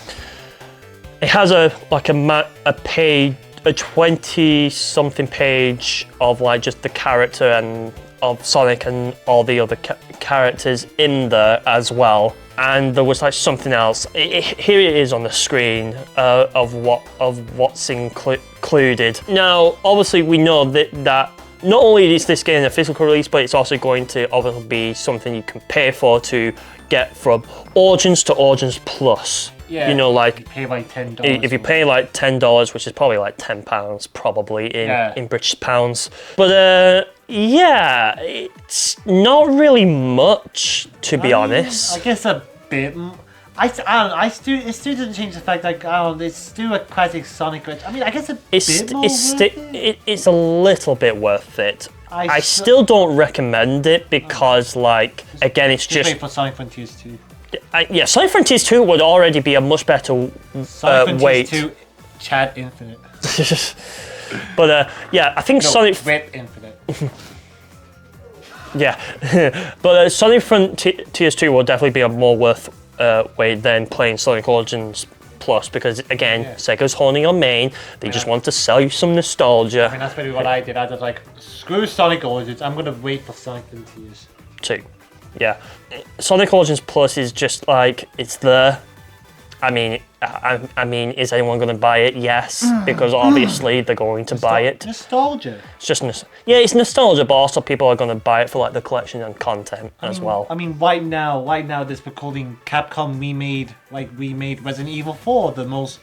[SPEAKER 2] It has a 20-something page of like just the character and of Sonic and all the other characters in there as well. And there was like something else. Here it is on the screen of what's included. Now, obviously, we know that not only is this getting a physical release, but it's also going to obviously be something you can pay for to get from Origins to Origins Plus.
[SPEAKER 1] Yeah,
[SPEAKER 2] you know, like
[SPEAKER 1] you pay like $10.
[SPEAKER 2] If you pay like $10, which is probably like £10, probably in British pounds. But yeah, it's not really much, to be honest.
[SPEAKER 1] I guess a bit. I don't know. It still doesn't change the fact that it's still a classic Sonic. I mean, I guess
[SPEAKER 2] it's a little bit worth it. I still don't recommend it because, like, again, it's just.
[SPEAKER 1] Wait for Sonic Frontiers 2.
[SPEAKER 2] Yeah, Sonic Frontiers 2 would already be a much better
[SPEAKER 1] Sonic
[SPEAKER 2] weight.
[SPEAKER 1] Frontiers 2, Chad Infinite.
[SPEAKER 2] But yeah, I think Sonic.
[SPEAKER 1] Rip Infinite.
[SPEAKER 2] Yeah, but Sonic Frontiers 2 will definitely be a more worth weight than playing Sonic Origins Plus because again, Sega's honing on main. They just want to sell you some nostalgia.
[SPEAKER 1] I mean, that's maybe what I did. I was like, screw Sonic Origins. I'm gonna wait for Sonic Frontiers
[SPEAKER 2] 2. Yeah, Sonic Origins Plus is just like it's there. I mean, is anyone going to buy it? Yes, because obviously they're going to buy it.
[SPEAKER 1] Nostalgia.
[SPEAKER 2] It's just it's nostalgia, but also people are going to buy it for like the collection and content as well.
[SPEAKER 1] I mean, right now, this recording, Capcom remade Resident Evil 4, the most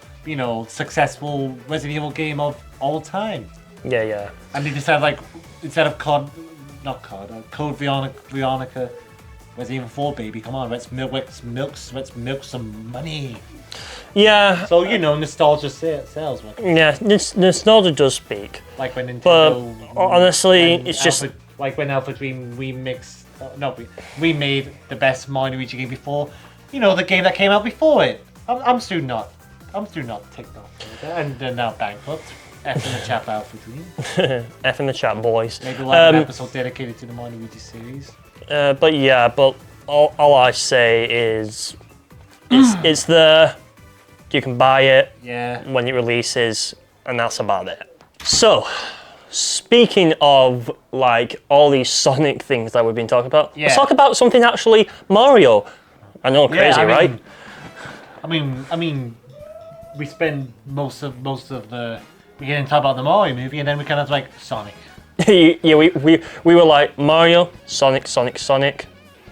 [SPEAKER 1] successful Resident Evil game of all time.
[SPEAKER 2] Yeah.
[SPEAKER 1] And they decided instead of Code Veronica. Resident Evil 4, baby, come on, let's milk some money.
[SPEAKER 2] Yeah.
[SPEAKER 1] So, nostalgia sells.
[SPEAKER 2] Yeah, nostalgia does speak.
[SPEAKER 1] Like when Nintendo...
[SPEAKER 2] But honestly, it's just...
[SPEAKER 1] Like when Alpha Dream remade the best Mario Luigi game before, the game that came out before it. I'm still not ticked off. And they're now bankrupt. F in the chat, Alpha Dream.
[SPEAKER 2] F in the chat, boys.
[SPEAKER 1] Maybe we'll have an episode dedicated to the Mario Luigi series.
[SPEAKER 2] But all I say is it's there, you can buy it when it releases, and that's about it. So, speaking of like all these Sonic things that we've been talking about, let's talk about something actually Mario. I know, crazy, right?
[SPEAKER 1] I mean, we spend most of the beginning to talk about the Mario movie, and then we kind of like Sonic.
[SPEAKER 2] Yeah, we were like Mario, Sonic,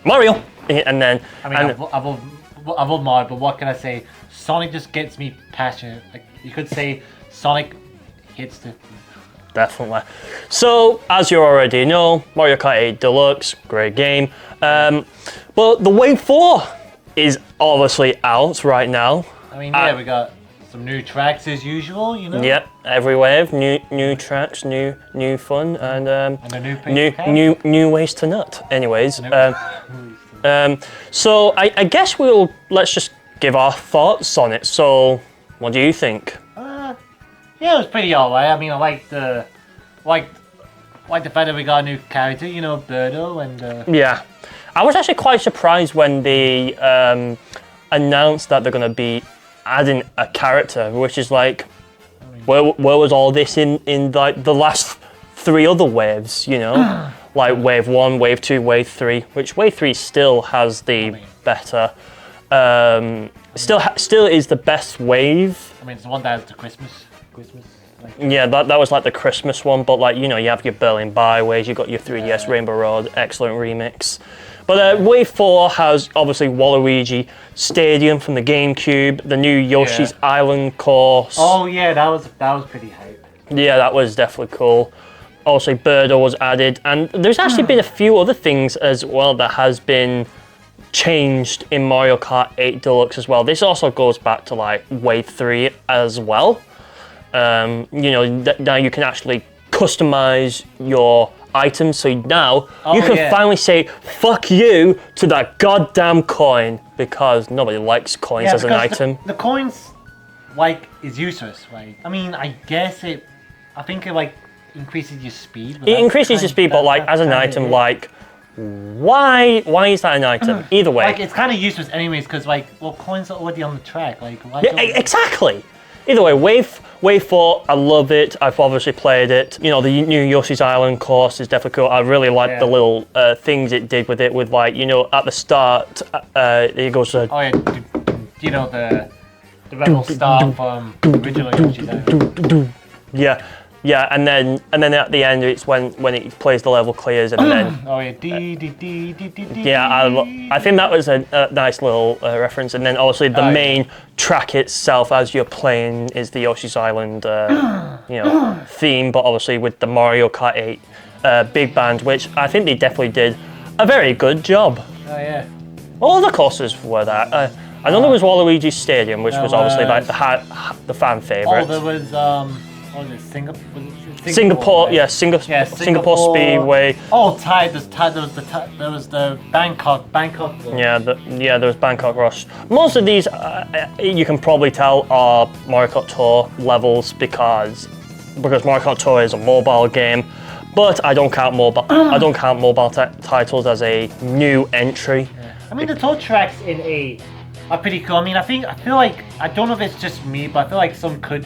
[SPEAKER 2] Mario, and then.
[SPEAKER 1] I mean, I love Mario, but what can I say? Sonic just gets me passionate. Like you could say, Sonic hits the.
[SPEAKER 2] Definitely. So, as you already know, Mario Kart 8 Deluxe, great game. But the Wave 4 is obviously out right now.
[SPEAKER 1] I mean, we got some new tracks as usual,
[SPEAKER 2] Yep, every wave, new tracks, new fun, and
[SPEAKER 1] a
[SPEAKER 2] new ways to nut. Anyways, so I guess let's just give our thoughts on it. So, what do you think?
[SPEAKER 1] Yeah, it was pretty alright. I mean, I like the fact that we got a new character, Birdo, and.
[SPEAKER 2] Yeah, I was actually quite surprised when they announced that they're gonna be adding a character, which is like, where was all this in like the last 3 other waves, like Wave 1, Wave 2, Wave 3, which Wave 3 still has the better, still is the best wave.
[SPEAKER 1] I mean, it's the one that has the Christmas.
[SPEAKER 2] Yeah, that was like the Christmas one, but like, you have your Berlin Byways, you've got your 3DS Rainbow Road, excellent remix. But Wave 4 has obviously Waluigi Stadium from the GameCube, the new Yoshi's Island course.
[SPEAKER 1] Oh yeah, that was pretty hype.
[SPEAKER 2] Yeah, that was definitely cool. Also, Birdo was added, and there's actually been a few other things as well that has been changed in Mario Kart 8 Deluxe as well. This also goes back to like Wave 3 as well. You know, now you can actually customize your items, so now you can finally say fuck you to that goddamn coin, because nobody likes coins as an item.
[SPEAKER 1] The coins, like, is useless, right? I mean, I think it like increases your speed.
[SPEAKER 2] It increases your speed, but like as an item, like, why is that an item? Either way,
[SPEAKER 1] like, it's kind of useless anyways, because like, well, coins are already on the track, like, why
[SPEAKER 2] exactly. Either way, Wave 4, I love it. I've obviously played it. You know, the new Yoshi's Island course is definitely cool. I really like the little things it did with it, with like, you know, at the start, it goes to...
[SPEAKER 1] Oh yeah, you know, the rebel star from original Yoshi's Island.
[SPEAKER 2] Yeah, and then at the end, it's when it plays the level clears, and then...
[SPEAKER 1] Oh yeah,
[SPEAKER 2] Yeah, I think that was a nice little reference. And then obviously the main track itself, as you're playing, is the Yoshi's Island, you know, theme. But obviously with the Mario Kart 8 big band, which I think they definitely did a very good job.
[SPEAKER 1] Oh yeah.
[SPEAKER 2] All the courses were that. I know there was Waluigi's Stadium, which was obviously like the fan favorite.
[SPEAKER 1] Oh, there was what was it,
[SPEAKER 2] Singapore, right? Singapore Speedway.
[SPEAKER 1] Oh, there was the Bangkok.
[SPEAKER 2] Yeah, there was Bangkok Rush. Most of these, you can probably tell, are Mario Kart Tour levels because Mario Kart Tour is a mobile game. But I don't count mobile titles as a new entry.
[SPEAKER 1] Yeah. I mean, the tour tracks in A are pretty cool. I mean, I feel like, I don't know if it's just me, but I feel like some could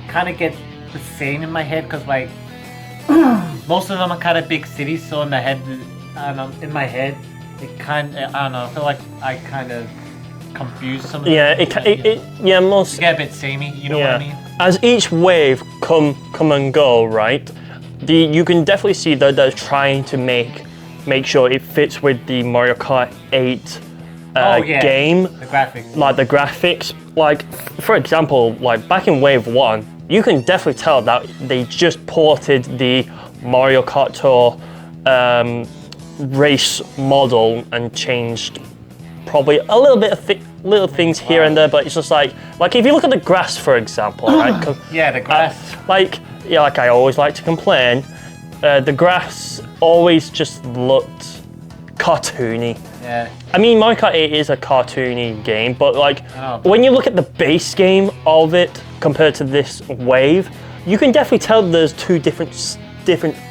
[SPEAKER 1] kind of get the same in my head, because like most of them are kind of big cities, so in my head, it kind of, I don't know, I feel like I kind of confuse some of them.
[SPEAKER 2] Yeah, most
[SPEAKER 1] get a bit samey, you know what I mean?
[SPEAKER 2] As each wave come and go, right? You can definitely see that they're trying to make sure it fits with the Mario Kart 8 game.
[SPEAKER 1] The graphics.
[SPEAKER 2] Like the graphics, like for example, like back in Wave 1, you can definitely tell that they just ported the Mario Kart Tour race model and changed probably a little bit of little things here and there, but it's just like if you look at the grass, for example, right?
[SPEAKER 1] Yeah, the grass.
[SPEAKER 2] Like I always like to complain, the grass always just looked cartoony.
[SPEAKER 1] Yeah.
[SPEAKER 2] I mean, Mario Kart 8 is a cartoony game, but like when you look at the base game of it compared to this wave, you can definitely tell there's two different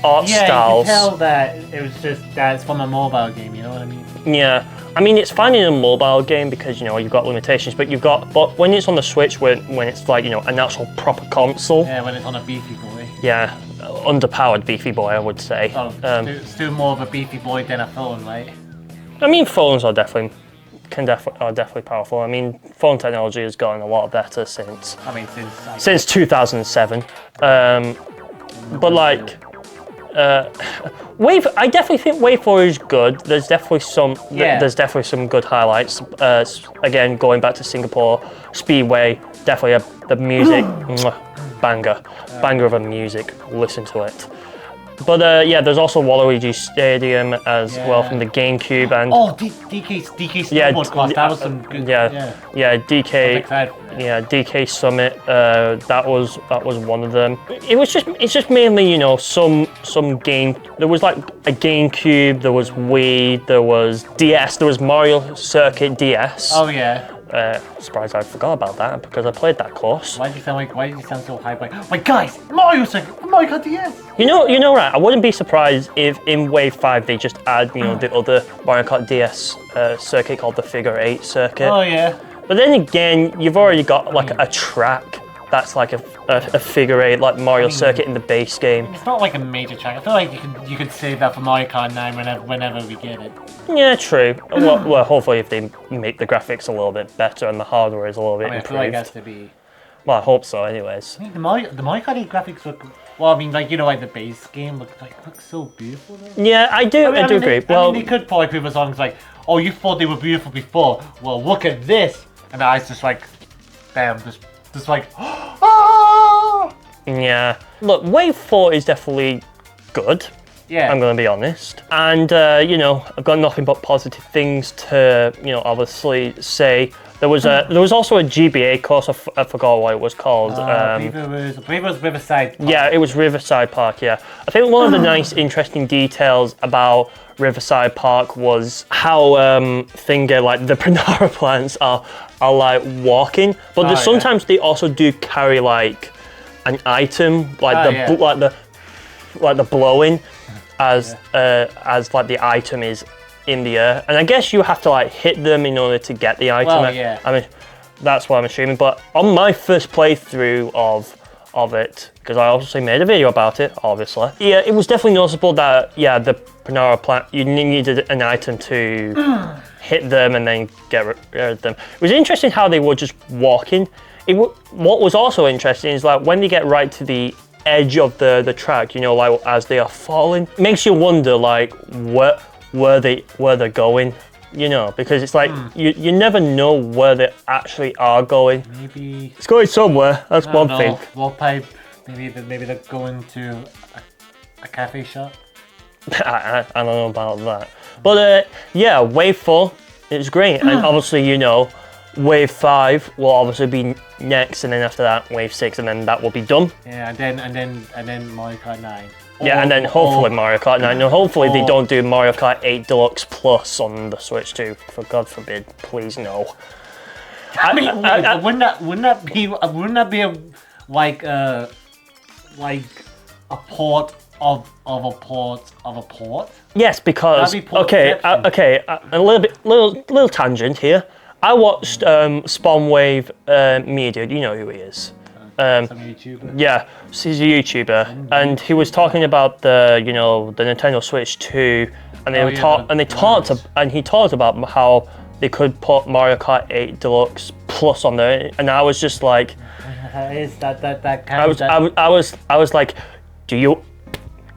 [SPEAKER 2] art styles.
[SPEAKER 1] Yeah, you can tell that it's from a mobile game. You know what I mean?
[SPEAKER 2] Yeah. I mean, it's fine in a mobile game because, you know, you've got limitations, but when it's on the Switch, when it's like, you know, an actual proper console.
[SPEAKER 1] Yeah, when it's on a beefy boy.
[SPEAKER 2] Yeah, underpowered beefy boy, I would say.
[SPEAKER 1] Oh, still more of a beefy boy than a phone, right?
[SPEAKER 2] I mean, phones are definitely powerful. I mean, phone technology has gotten a lot better since 2007. But like, I definitely think Wave 4 is good. There's definitely some good highlights. Again, going back to Singapore Speedway, definitely the music, banger of a music. Listen to it. But there's also Waluigi's Stadium as well from the GameCube, and
[SPEAKER 1] DK Snowboard Class, that was some good.
[SPEAKER 2] DK Summit. That was one of them. It's just mainly, you know, some game. There was like a GameCube, there was Wii, there was DS, there was Mario Circuit DS.
[SPEAKER 1] Oh yeah.
[SPEAKER 2] Surprised I forgot about that because I played that course.
[SPEAKER 1] Why did you sound so hype? Like guys, Mario Kart DS.
[SPEAKER 2] You know, right? I wouldn't be surprised if in Wave 5 they just add, you know, the other Mario Kart DS circuit called the Figure 8 circuit.
[SPEAKER 1] Oh yeah.
[SPEAKER 2] But then again, you've already got like a track that's like a Figure 8, like Mario Circuit in the base game.
[SPEAKER 1] It's not like a major track. I feel like you could save that for Mario Kart 9 whenever we get it.
[SPEAKER 2] Yeah, true. Well, hopefully if they make the graphics a little bit better and the hardware is a little bit improved. I feel like it has to be. Well, I hope so. Anyways.
[SPEAKER 1] I mean, the Mario Kart 8 graphics look. Well, I mean, like, you know, like the base game looks so beautiful. Though.
[SPEAKER 2] Yeah, I do agree.
[SPEAKER 1] They could probably people songs like, "Oh, you thought they were beautiful before. Well, look at this," and the eyes just like, bam, just like, ah!
[SPEAKER 2] Yeah. Look, Wave 4 is definitely good.
[SPEAKER 1] Yeah.
[SPEAKER 2] I'm going to be honest. And, I've got nothing but positive things to, obviously say. There was also a GBA course, I forgot what it was called.
[SPEAKER 1] I believe it was Riverside Park.
[SPEAKER 2] Yeah, it was Riverside Park, yeah. I think one of the nice, interesting details about Riverside Park was how like the Panera plants are like walking, but sometimes they also do carry like an item, like the blowing as like the item is in the air, and I guess you have to like hit them in order to get the item.
[SPEAKER 1] Well, yeah.
[SPEAKER 2] I mean, that's what I'm assuming. But on my first playthrough of it, because I also made a video about it, obviously. Yeah, it was definitely noticeable that the Panera plant, you needed an item to hit them and then get rid of them. It was interesting how they were just walking. What was also interesting is like when they get right to the edge of the track, like as they are falling, it makes you wonder like where they're going, because it's like you never know where they actually are going.
[SPEAKER 1] Maybe
[SPEAKER 2] it's going somewhere. That's one thing.
[SPEAKER 1] Well, maybe they're going to a cafe shop.
[SPEAKER 2] I don't know about that, but Wave 4 is great, and obviously Wave 5 will obviously be next, and then after that Wave 6, and then that will be done.
[SPEAKER 1] Yeah, and then Mario Kart 9.
[SPEAKER 2] Yeah, and then hopefully Mario Kart 9. No, hopefully they don't do Mario Kart 8 Deluxe Plus on the Switch 2. For God forbid, please no.
[SPEAKER 1] I mean, wouldn't that be like a port of a port of a port?
[SPEAKER 2] Yes, because a little tangent here. I watched Spawnwave Media. You know who he is.
[SPEAKER 1] Some YouTuber.
[SPEAKER 2] Yeah, he's a YouTuber, and he was talking about the Nintendo Switch 2, and he talked about how they could put Mario Kart 8 Deluxe Plus on there, and I was just like,
[SPEAKER 1] is that kind of?
[SPEAKER 2] I was like, do you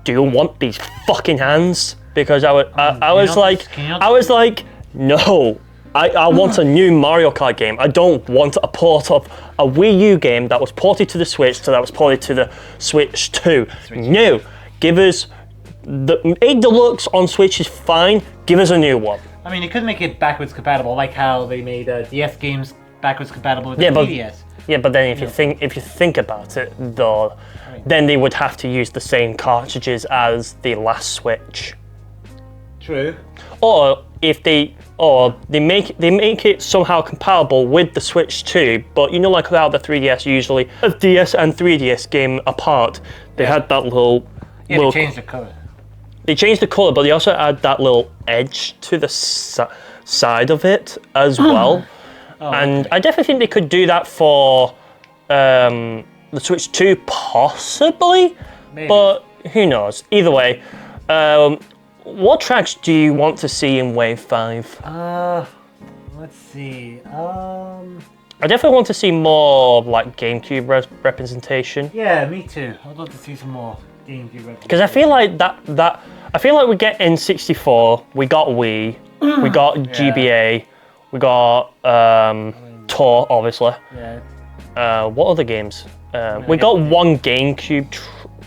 [SPEAKER 2] want these fucking hands? Because I was like, no. I want a new Mario Kart game. I don't want a port of a Wii U game that was ported to the Switch, so that was ported to the Switch 2. No, give us the 8 Deluxe on Switch is fine. Give us a new one.
[SPEAKER 1] I mean, you could make it backwards compatible, like how they made DS games backwards compatible with the 3DS.
[SPEAKER 2] Yeah, but then if you think about it, though, then they would have to use the same cartridges as the last Switch.
[SPEAKER 1] True.
[SPEAKER 2] Or they make it somehow compatible with the Switch 2, but like how the 3DS usually, a DS and 3DS game apart, they had that little.
[SPEAKER 1] They changed the color.
[SPEAKER 2] They changed the color, but they also add that little edge to the side of it as well. And I definitely think they could do that for the Switch 2, possibly.
[SPEAKER 1] Maybe. But
[SPEAKER 2] who knows? Either way. What tracks do you want to see in Wave 5?
[SPEAKER 1] Let's see.
[SPEAKER 2] I definitely want to see more like GameCube representation.
[SPEAKER 1] Yeah, me too. I'd love to see some more GameCube representation.
[SPEAKER 2] Because I feel like I feel like we get N64, we got Wii, we got GBA, we got Tour, obviously.
[SPEAKER 1] Yeah.
[SPEAKER 2] What other games? We got one GameCube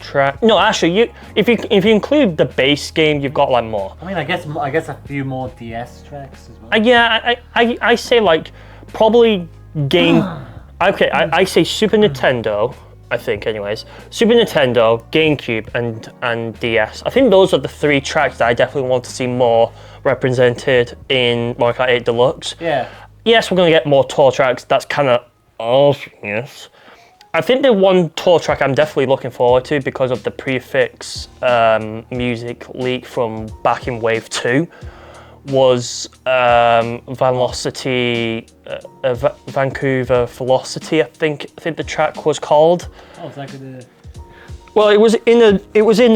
[SPEAKER 2] track. No, actually, if you include the base game, you've got like more.
[SPEAKER 1] I mean, I guess a few more DS tracks as well.
[SPEAKER 2] Yeah, I say like probably game. Okay, I say Super Nintendo. I think, anyways, Super Nintendo, GameCube, and DS. I think those are the 3 tracks that I definitely want to see more represented in Mario Kart 8 Deluxe.
[SPEAKER 1] Yeah.
[SPEAKER 2] Yes, we're gonna get more tour tracks. That's kind of obvious. I think the one tour track I'm definitely looking forward to because of the prefix music leak from back in Wave 2 was Vancouver Velocity. I think the track was called.
[SPEAKER 1] Oh, is that good?
[SPEAKER 2] Well, it was in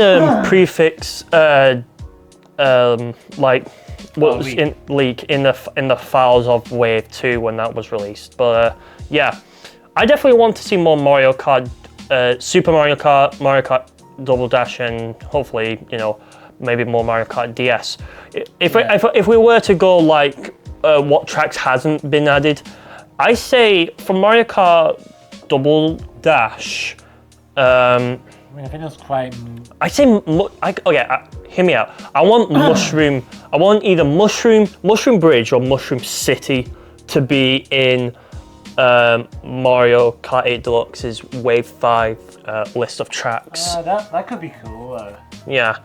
[SPEAKER 2] a prefix leak in the files of Wave 2 when that was released. But yeah. I definitely want to see more Mario Kart, Super Mario Kart, Mario Kart Double Dash, and hopefully, maybe more Mario Kart DS. If we were to go like what tracks hasn't been added, I say for Mario Kart Double Dash,
[SPEAKER 1] I mean, I think that's quite.
[SPEAKER 2] I say, hear me out. I want mushroom. I want either mushroom bridge or mushroom city to be in Mario Kart 8 Deluxe's Wave 5 list of tracks.
[SPEAKER 1] That could be cool.
[SPEAKER 2] Yeah,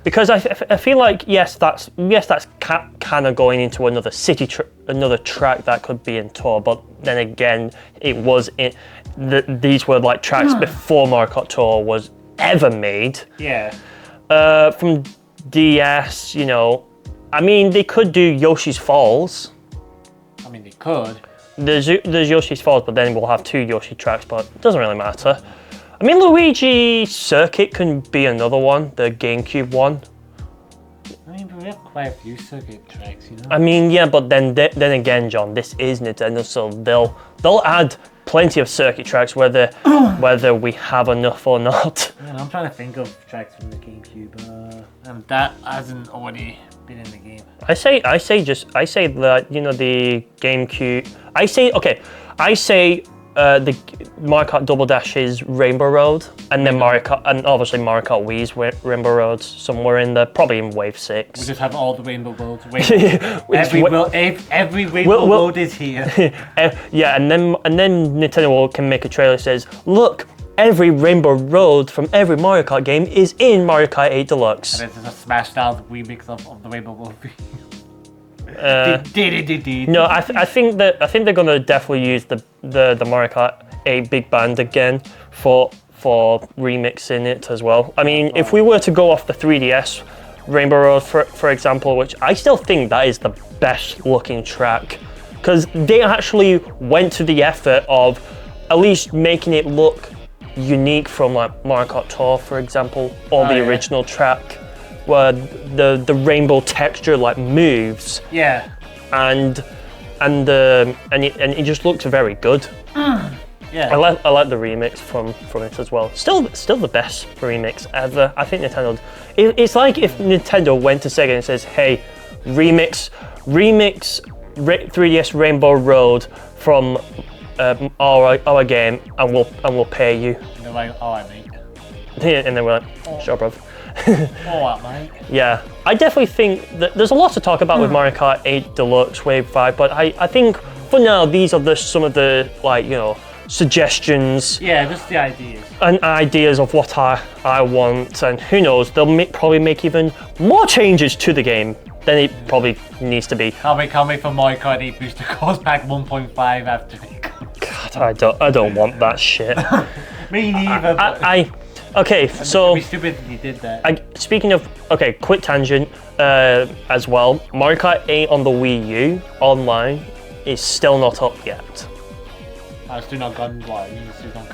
[SPEAKER 2] because I feel like yes, that's kind of going into another another track that could be in Tour, but then again, it was in these were like tracks before Mario Kart Tour was ever made.
[SPEAKER 1] Yeah.
[SPEAKER 2] From DS, you know, I mean they could do Yoshi's Falls.
[SPEAKER 1] I mean, they could.
[SPEAKER 2] There's Yoshi's Falls, but then we'll have 2 Yoshi tracks, but it doesn't really matter. I mean, Luigi Circuit can be another one, the GameCube one.
[SPEAKER 1] I mean, but we have quite a few circuit tracks, you know.
[SPEAKER 2] I mean, yeah, but then again, John, this is Nintendo, so they'll add plenty of circuit tracks whether we have enough or not.
[SPEAKER 1] Yeah, I'm trying to think of tracks from the GameCube, and that hasn't already been in the game.
[SPEAKER 2] I say that, you know, the GameCube. I say the Mario Kart Double Dash's Rainbow Road, and then obviously Mario Kart Wii's Rainbow Roads somewhere in there, probably in Wave 6.
[SPEAKER 1] We just have all the Rainbow Roads. Every Rainbow Road is here.
[SPEAKER 2] Yeah, and then Nintendo can make a trailer that says, look, every Rainbow Road from every Mario Kart game is in Mario Kart 8 Deluxe.
[SPEAKER 1] And it's a smashed out remix of the Rainbow Road.
[SPEAKER 2] No, I think they're gonna definitely use the Mario Kart 8 big band again for remixing it as well. I mean, if we were to go off the 3DS Rainbow Road for example, which I still think that is the best looking track, because they actually went to the effort of at least making it look unique from like Mario Kart Tour, for example, or the original track, where the rainbow texture like moves.
[SPEAKER 1] Yeah.
[SPEAKER 2] And it just looks very good.
[SPEAKER 1] Yeah.
[SPEAKER 2] I like the remix from it as well. Still the best remix ever. I think Nintendo. It's like if Nintendo went to Sega and says, "Hey, remix 3DS Rainbow Road from our game, and we'll pay you."
[SPEAKER 1] And they're like, "All right, mate."
[SPEAKER 2] And then we're like, "Sure, bruv."
[SPEAKER 1] All right, mate.
[SPEAKER 2] Yeah, I definitely think that there's a lot to talk about with Mario Kart 8 Deluxe Wave 5, but I think for now these are some of the, like, you know, suggestions.
[SPEAKER 1] Yeah, just the ideas.
[SPEAKER 2] And ideas of what I want, and who knows, they'll probably make even more changes to the game than it probably needs to be.
[SPEAKER 1] Can't wait for Mario Kart 8 Booster Course Pack 1.5 after it comes.
[SPEAKER 2] God, I don't want that shit.
[SPEAKER 1] Me neither.
[SPEAKER 2] Okay, so
[SPEAKER 1] it'd be stupid if you did that.
[SPEAKER 2] Speaking of, okay, quick tangent as well. Mario Kart 8 on the Wii U online is still not up yet.
[SPEAKER 1] It's still not gone.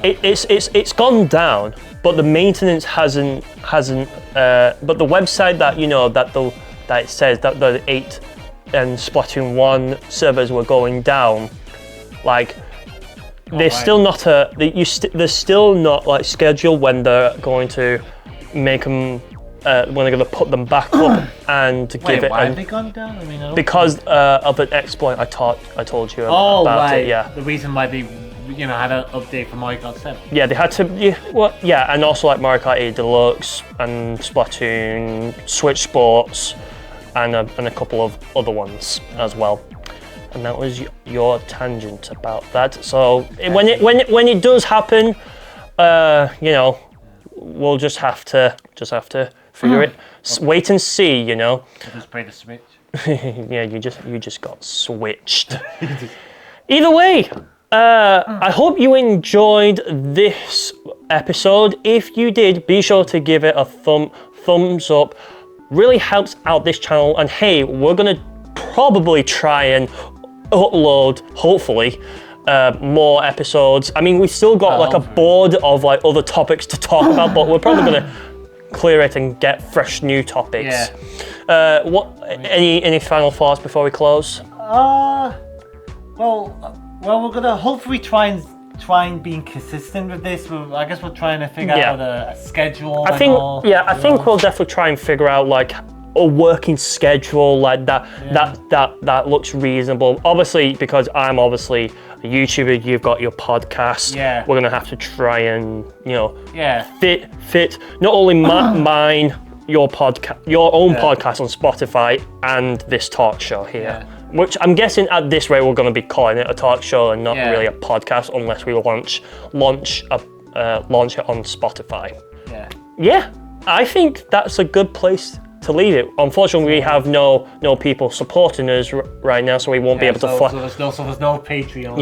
[SPEAKER 2] It's gone down, but the maintenance hasn't. But the website that, you know, that it says that the 8 and Splatoon 1 servers were going down, like. They're still not they're still not like scheduled when they're going to make them when they're going to put them back up and give it.
[SPEAKER 1] Why have they gone down? I mean,
[SPEAKER 2] because of an exploit I told you about.
[SPEAKER 1] Right.
[SPEAKER 2] It. Yeah.
[SPEAKER 1] The reason why they, you know, had an update for Mario Kart 7.
[SPEAKER 2] Yeah, they had to. Yeah, and also like Mario Kart 8 Deluxe and Splatoon, Switch Sports, and a couple of other ones as well. And that was your tangent about that. So when it does happen, you know, we'll just have to figure it. Wait and see, you know.
[SPEAKER 1] I'll just play the Switch.
[SPEAKER 2] Yeah, you just got switched. Either way, I hope you enjoyed this episode. If you did, be sure to give it a thumbs up. Really helps out this channel. And hey, we're gonna probably try and upload, hopefully, more episodes. I mean, we've still got like a board of like other topics to talk about, but we're probably gonna clear it and get fresh new topics.
[SPEAKER 1] Yeah.
[SPEAKER 2] Any final thoughts before we close?
[SPEAKER 1] Well, we're gonna hopefully try and be consistent with this. I guess we're trying to figure out a schedule.
[SPEAKER 2] I think we'll definitely try and figure out like a working schedule like that. That looks reasonable. Obviously, because I'm obviously a YouTuber, you've got your podcast.
[SPEAKER 1] Yeah.
[SPEAKER 2] We're gonna have to try and fit not only mine, your podcast, your own podcast on Spotify, and this talk show here.
[SPEAKER 1] Yeah.
[SPEAKER 2] Which I'm guessing at this rate we're going to be calling it a talk show and not really a podcast unless we launch it on Spotify.
[SPEAKER 1] Yeah.
[SPEAKER 2] Yeah, I think that's a good place to leave it. Unfortunately, we have no people supporting us right now, so we won't be able to.
[SPEAKER 1] So there's no Patreon.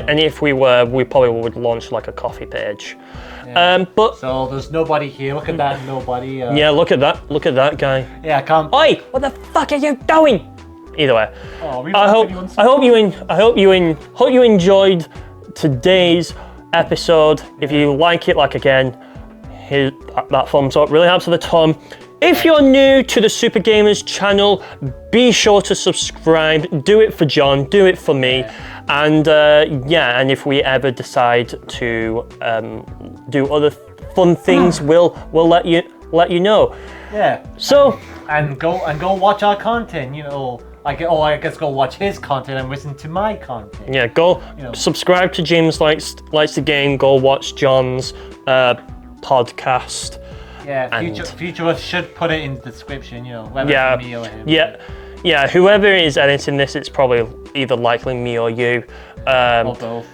[SPEAKER 2] And if we were, we probably would launch like a coffee page.
[SPEAKER 1] Yeah.
[SPEAKER 2] But
[SPEAKER 1] so there's nobody here. Look at that, nobody.
[SPEAKER 2] Yeah, look at that guy.
[SPEAKER 1] Yeah, I can't.
[SPEAKER 2] Oi, what the fuck are you doing? Either way, I hope you enjoyed today's episode. If you like it, again, hit that thumbs up. Really helps with the ton. If you're new to the SuperGamers channel, be sure to subscribe. Do it for John. Do it for me. And and if we ever decide to do other fun things, we'll let you know.
[SPEAKER 1] Yeah.
[SPEAKER 2] So
[SPEAKER 1] and go watch our content. I guess go watch his content and listen to my content.
[SPEAKER 2] Yeah, go subscribe to James Likes the Game. Go watch John's podcast.
[SPEAKER 1] Yeah, future us should put it in the description. Whether it's me or him.
[SPEAKER 2] Yeah. Whoever is editing this, it's probably either likely me or you.
[SPEAKER 1] Or both.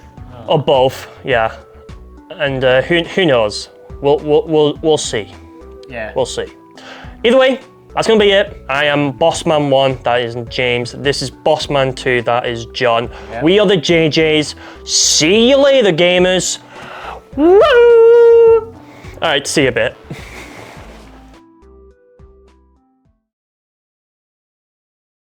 [SPEAKER 2] Or both. Yeah. And who knows? We'll see.
[SPEAKER 1] Yeah.
[SPEAKER 2] We'll see. Either way. That's going to be it. I am Bossman1, that is James. This is Bossman2, that is John. Yeah. We are the JJs. See you later, gamers. Woo! All right, see you a bit.